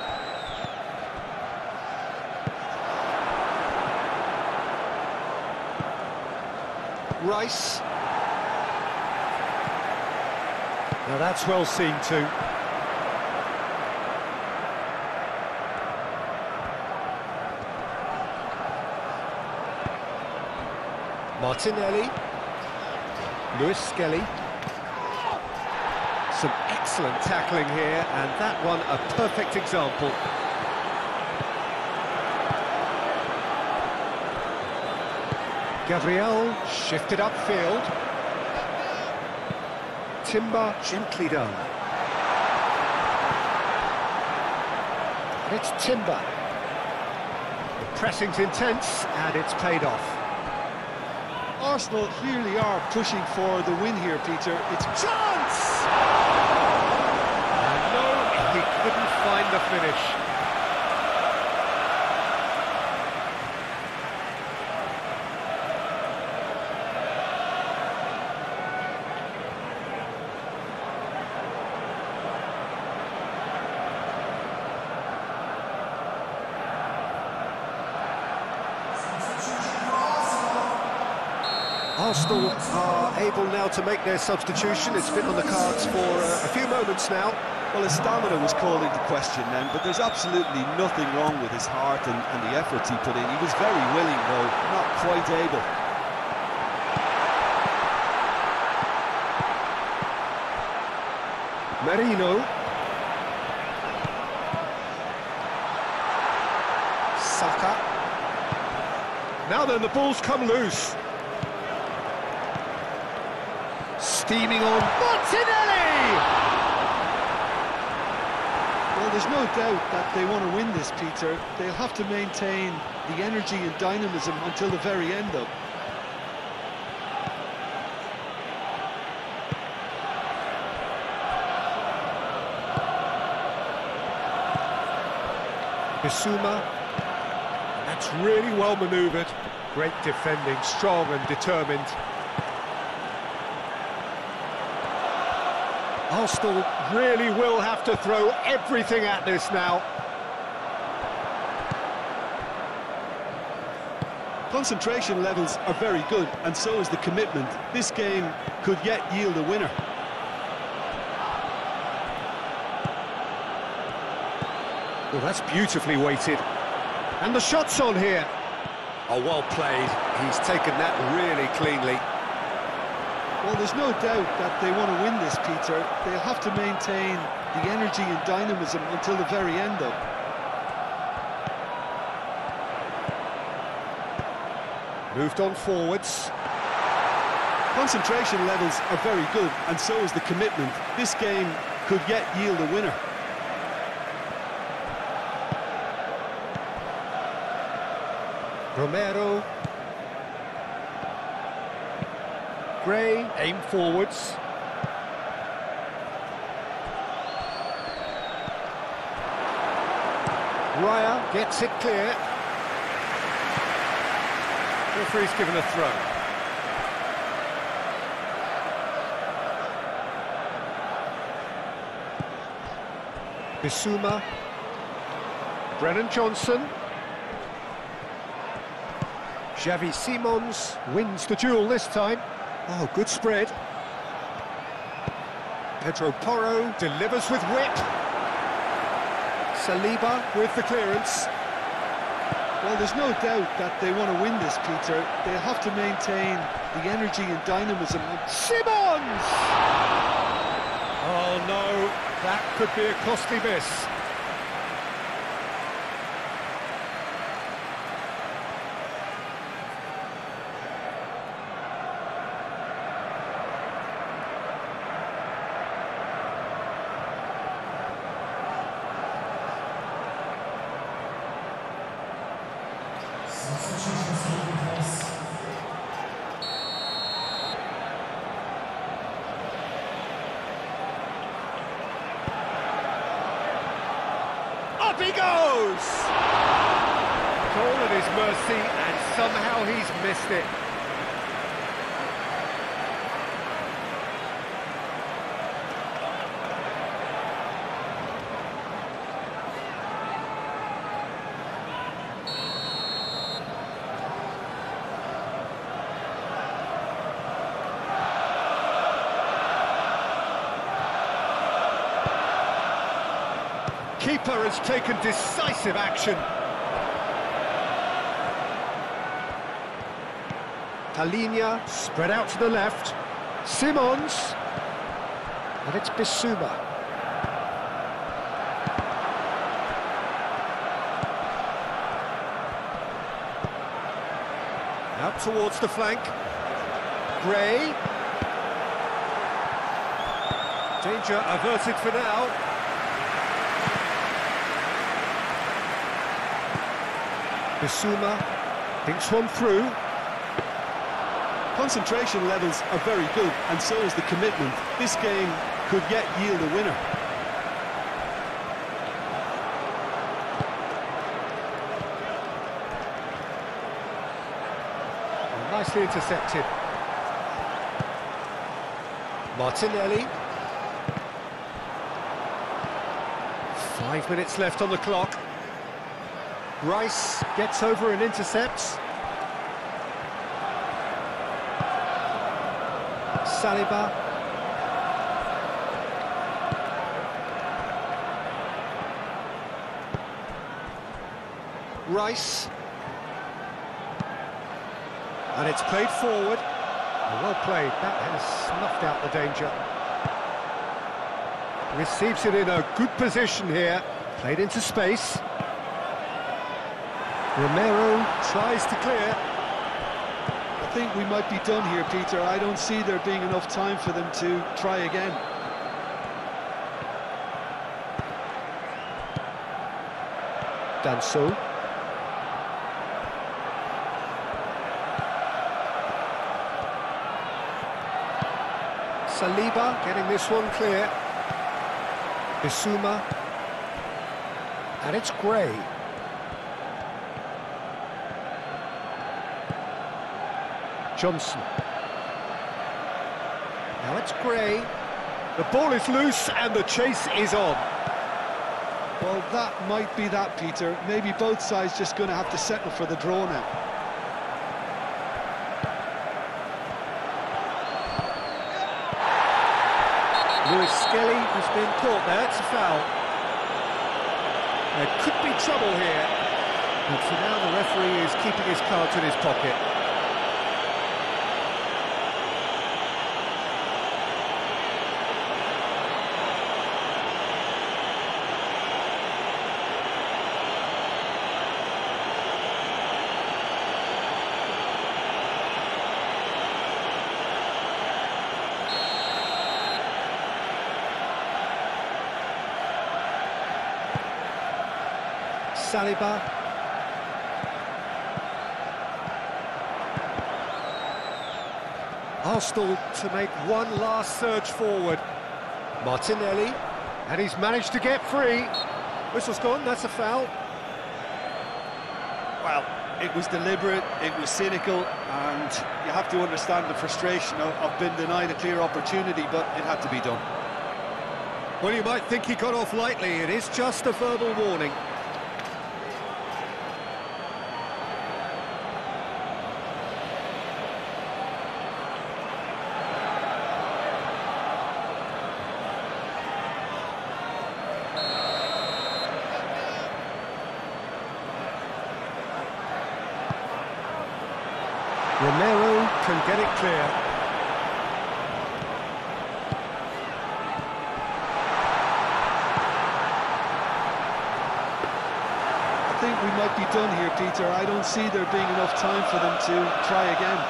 Rice. Now that's well seen too. Martinelli. Lewis Skelly. Some excellent tackling here, and that one a perfect example. Gabriel shifted upfield. Timber gently done. And it's Timber. The pressing's intense, and it's paid off. Arsenal clearly are pushing for the win here, Peter. It's Chance! And no, he couldn't find the finish. Arsenal are able now to make their substitution. It's been on the cards for a few moments now. Well, his stamina was called into question then, but there's absolutely nothing wrong with his heart and the efforts he put in. He was very willing, though, not quite able. Merino. Saka. Now then, the ball's come loose. Steaming on Martinelli! Well, there's no doubt that they want to win this, Peter. They'll have to maintain the energy and dynamism until the very end, though. Bissouma. That's really well manoeuvred. Great defending, strong and determined. Arsenal really will have to throw everything at this now. Concentration levels are very good, and so is the commitment. This game could yet yield a winner. Well, that's beautifully weighted. And the shot's on here. Oh, well played. He's taken that really cleanly. Well, there's no doubt that they want to win this, Peter. They'll have to maintain the energy and dynamism until the very end, though. Moved on forwards. Concentration levels are very good, and so is the commitment. This game could yet yield a winner. Romero. Gray, aim forwards. Raya gets it clear. Referee's given a throw. Bissouma. Brennan Johnson. Xavi Simons wins the duel this time. Oh, good spread. Pedro Porro delivers with whip. Saliba with the clearance. Well, there's no doubt that they want to win this, Peter. They'll have to maintain the energy and dynamism. Simons! Oh no, that could be a costly miss. Up he goes! Goal at his mercy, and somehow he's missed it. Keeper has taken decisive action. Talinia spread out to the left. Simons. And it's Bissouma. Out towards the flank. Gray. Danger averted for now. Bissouma thinks one through. Concentration levels are very good, and so is the commitment. This game could yet yield a winner. Nicely intercepted. Martinelli. 5 minutes left on the clock. Rice gets over and intercepts. Saliba. Rice. And it's played forward. Well played, that has snuffed out the danger. Receives it in a good position here. Played into space. Romero tries to clear. I think we might be done here, Peter. I don't see there being enough time for them to try again. Danso. Saliba getting this one clear. Bissouma. And it's Gray. Johnson. Now it's Gray. The ball is loose and the chase is on. Well, that might be that, Peter. Maybe both sides just going to have to settle for the draw now. Lewis Skelly has been caught there, it's a foul. There could be trouble here, but for now the referee is keeping his cards in his pocket. Saliba. Arsenal to make one last surge forward. Martinelli, and he's managed to get free. Whistle's gone, that's a foul. Well, it was deliberate, it was cynical, and you have to understand the frustration of being denied a clear opportunity, but it had to be done. Well, you might think he got off lightly, it is just a verbal warning. Romero can get it clear. I think we might be done here, Peter. I don't see there being enough time for them to try again.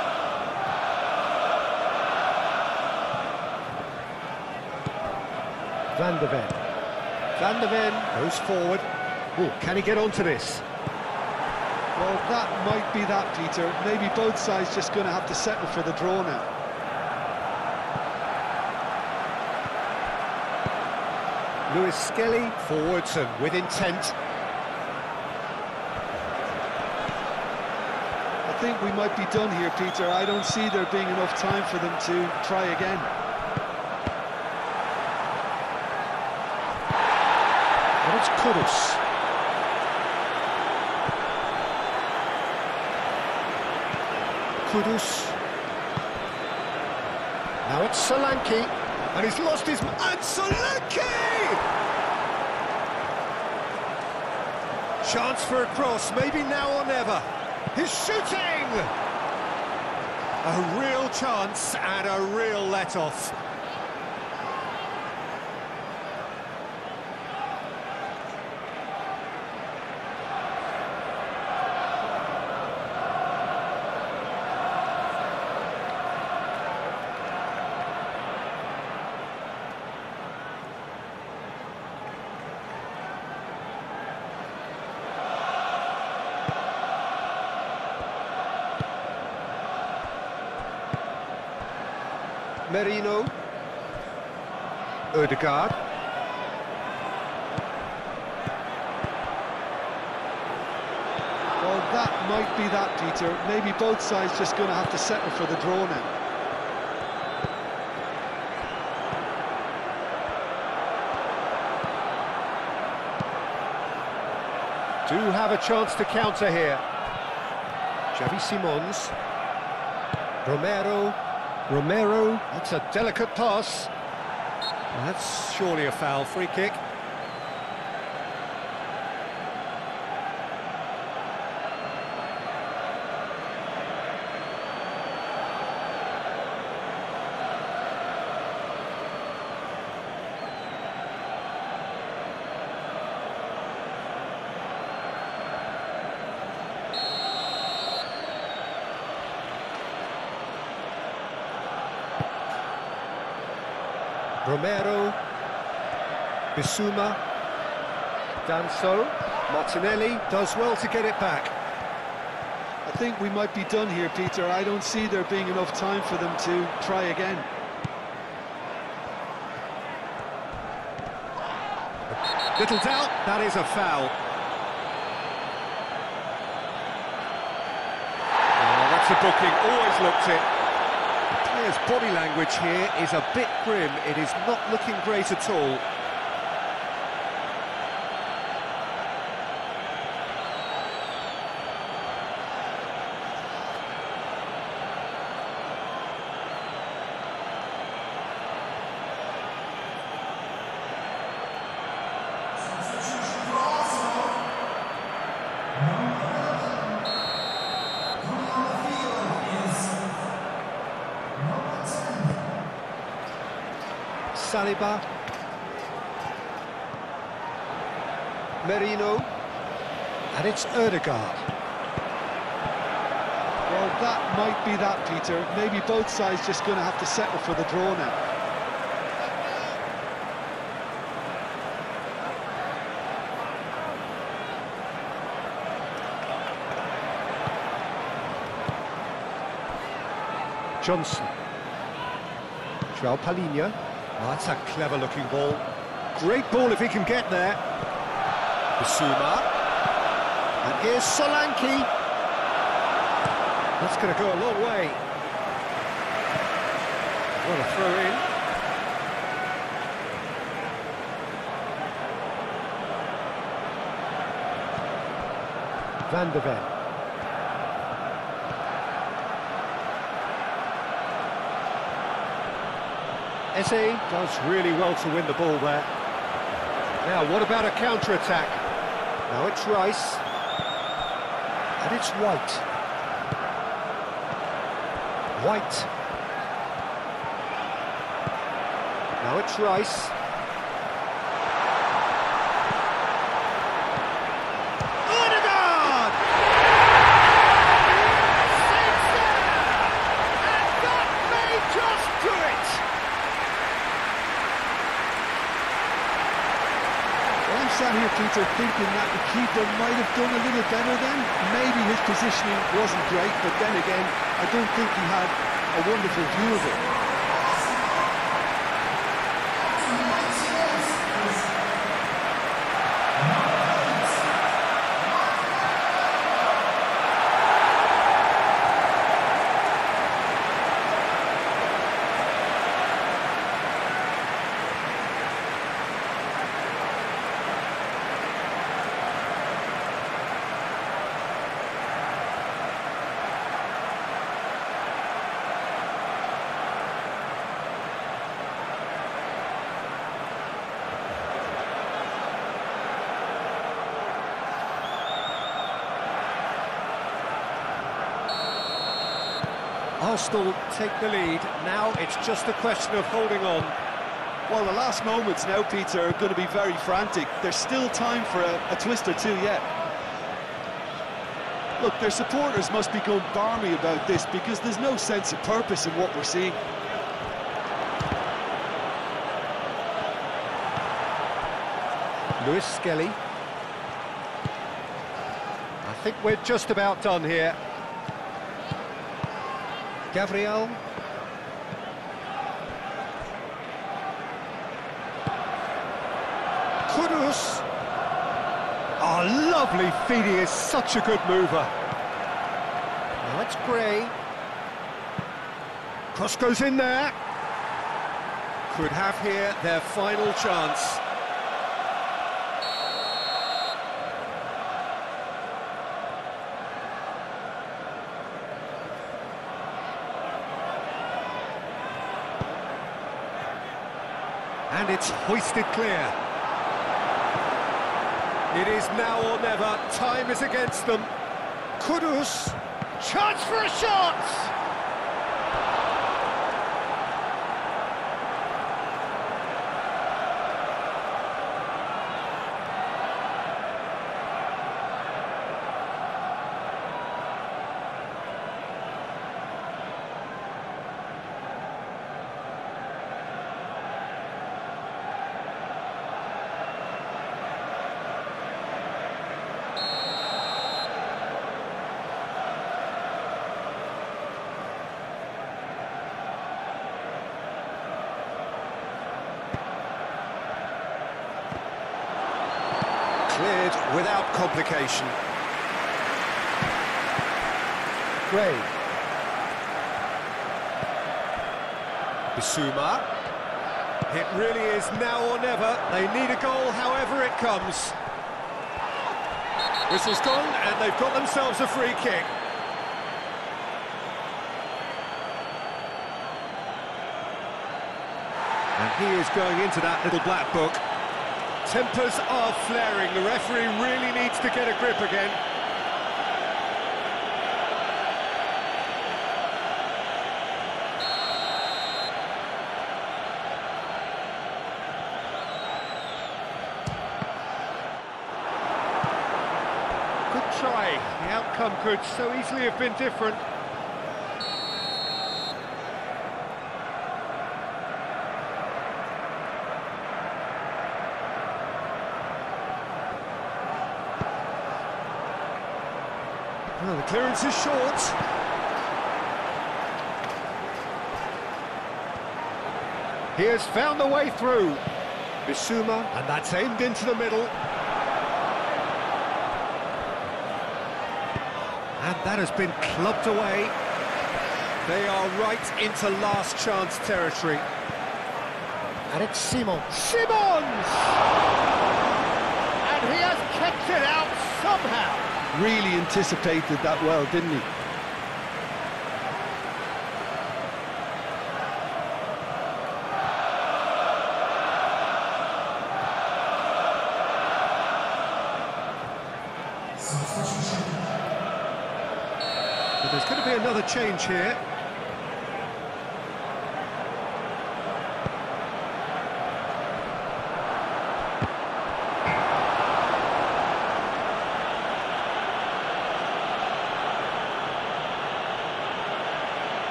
Van de Ven. Van de Ven goes forward. Oh, can he get onto this? Well, that might be that, Peter. Maybe both sides just going to have to settle for the draw now. Lewis Skelly forwards and with intent. I think we might be done here, Peter. I don't see there being enough time for them to try again. And it's Kudus. Kudus. Now it's Solanke, and he's lost his... And Solanke! Chance for a cross, maybe now or never. He's shooting! A real chance and a real let-off. Merino. Ødegaard. Well, that might be that, Peter. Maybe both sides just going to have to settle for the draw now. Do have a chance to counter here. Xavi Simons. Romero. That's a delicate pass. That's surely a foul. Free kick. Romero, Bissouma, Danso, Martinelli does well to get it back. I think we might be done here, Peter. I don't see there being enough time for them to try again. Little doubt, that is a foul. Oh, that's a booking, always looked it. The player's body language here is a bit grim. It is not looking great at all. Saliba, Merino, and it's Ødegaard. Well, that might be that, Peter. Maybe both sides just going to have to settle for the draw now. Johnson, João Palhinha. Oh, that's a clever-looking ball. Great ball if he can get there. Bissouma. And here's Solanke. That's going to go a long way. What a throw-in. Van de Ven. Eze does really well to win the ball there. Now, what about a counter-attack? Now it's Rice. And it's White. White. Now it's Rice. Ødegaard! Saves there! And that may just do it! I'm sat here, Peter, thinking that the keeper might have done a little better then. Maybe his positioning wasn't great, but then again, I don't think he had a wonderful view of it. Arsenal take the lead. Now it's just a question of holding on. Well, the last moments now, Peter, are going to be very frantic. There's still time for a twist or two yet. Look, their supporters must be going barmy about this because there's no sense of purpose in what we're seeing. Lewis Skelly. I think we're just about done here. Gabriel. Kudus. Oh, lovely feed, he is such a good mover. Now it's Gray. Cross goes in there. Could have here their final chance. And it's hoisted clear. It is now or never. Time is against them. Kudus. Chance for a shot! Cleared without complication. Gray. Bissouma. It really is now or never. They need a goal however it comes. Whistle's gone and they've got themselves a free kick. And he is going into that little black book. Tempers are flaring. The referee really needs to get a grip again. Good try. The outcome could so easily have been different. Well, the clearance is short. He has found the way through. Bissouma, and that's aimed into the middle. And that has been clubbed away. They are right into last chance territory. And it's Simons. Simons! And he has kept it out somehow. Really anticipated that well, didn't he? But there's going to be another change here.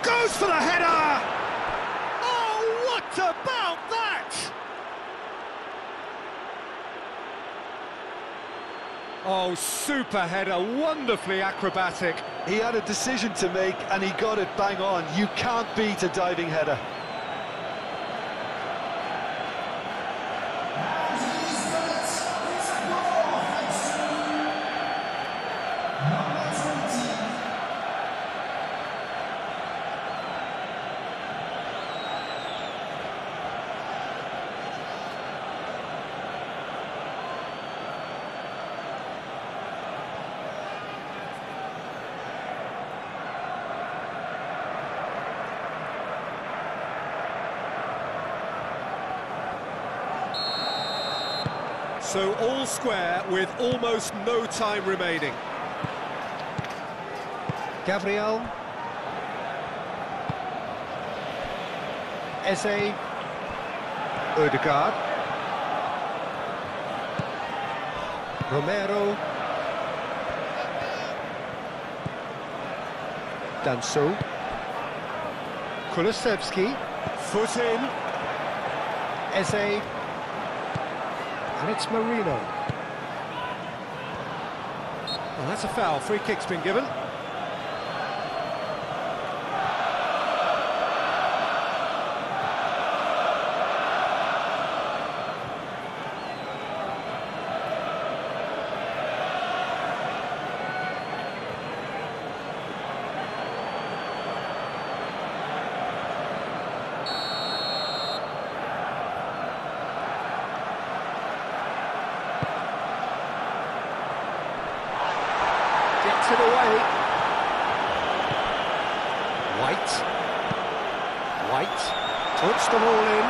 Goes for the header! Oh, what about that? Oh, super header, wonderfully acrobatic. He had a decision to make and he got it bang on. You can't beat a diving header. So all square with almost no time remaining. Gabriel. Eze. Ødegaard. Romero. Danso. Kulusevski, foot in. Eze. And it's Marino. Well, that's a foul. Free kick's been given. Gets it away. White puts the ball in.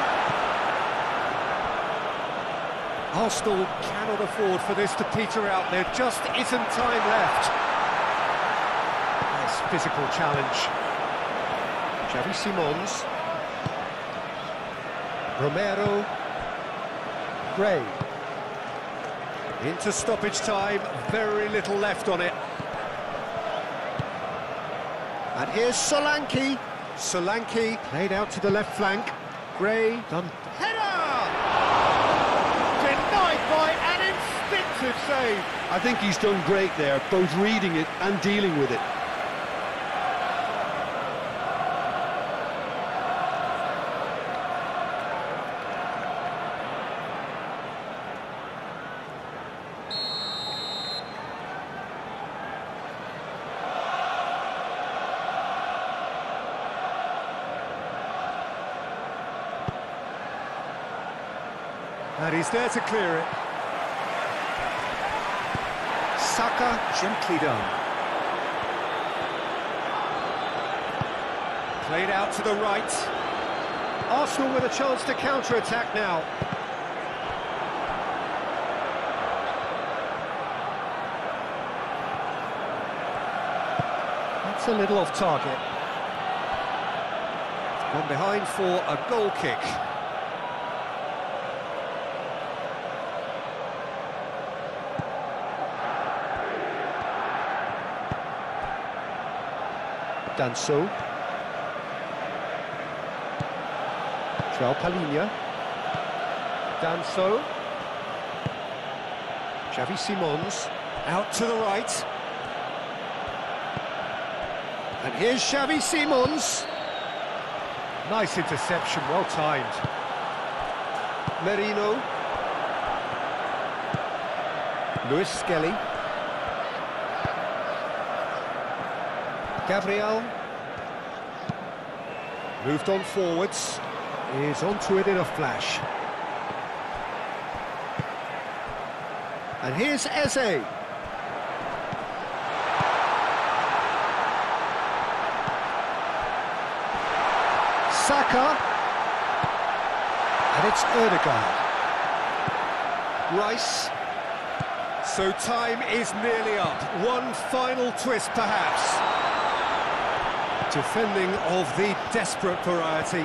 Arsenal cannot afford for this to peter out. There just isn't time left. Nice physical challenge. Xavi Simons. Romero. Gray. Into stoppage time, very little left on it. And here's Solanke. Solanke played out to the left flank. Gray done. Header! Denied by an instinctive save. I think he's done great there, both reading it and dealing with it. And he's there to clear it. Saka gently done. Played out to the right. Arsenal with a chance to counter-attack now. That's a little off target. Gone behind for a goal kick. Danso. João Palhinha. Danso. Xavi Simons. Out to the right. And here's Xavi Simons. Nice interception, well timed. Merino. Lewis Skelly. Gabriel. Moved on forwards. Is onto it in a flash. And here's Eze. Saka. And it's Ødegaard. Rice. So time is nearly up. One final twist, perhaps. Defending of the desperate variety.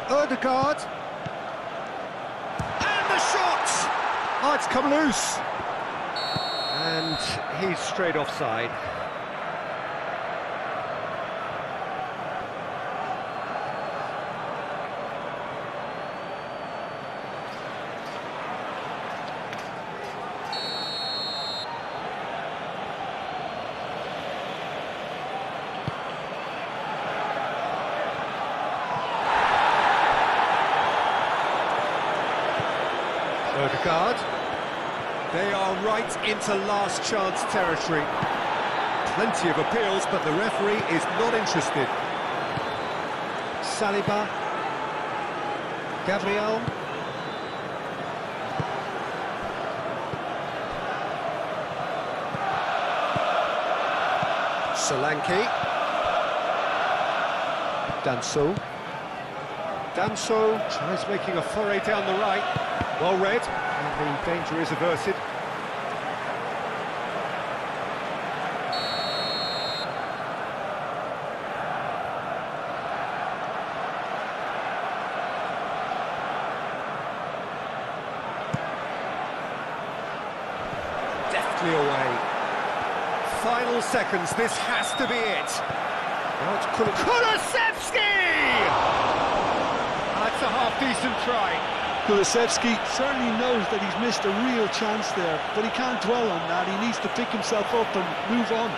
Ødegaard. And the shot! Oh, it's come loose. And he's straight offside. Ødegaard. They are right into last chance territory. Plenty of appeals, but the referee is not interested. Saliba. Gabriel. Solanke. Danso. Danso tries making a foray down the right. Well read, and the danger is averted. Deftly away. Final seconds, this has to be it. Now it's Kulusevski! That's a half-decent try. Kulusevski certainly knows that he's missed a real chance there, but he can't dwell on that. He needs to pick himself up and move on.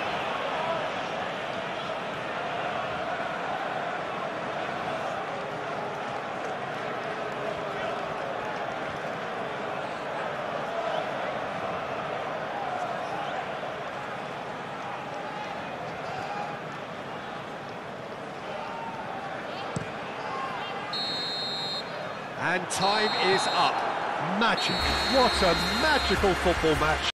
And time is up. Magic. What a magical football match.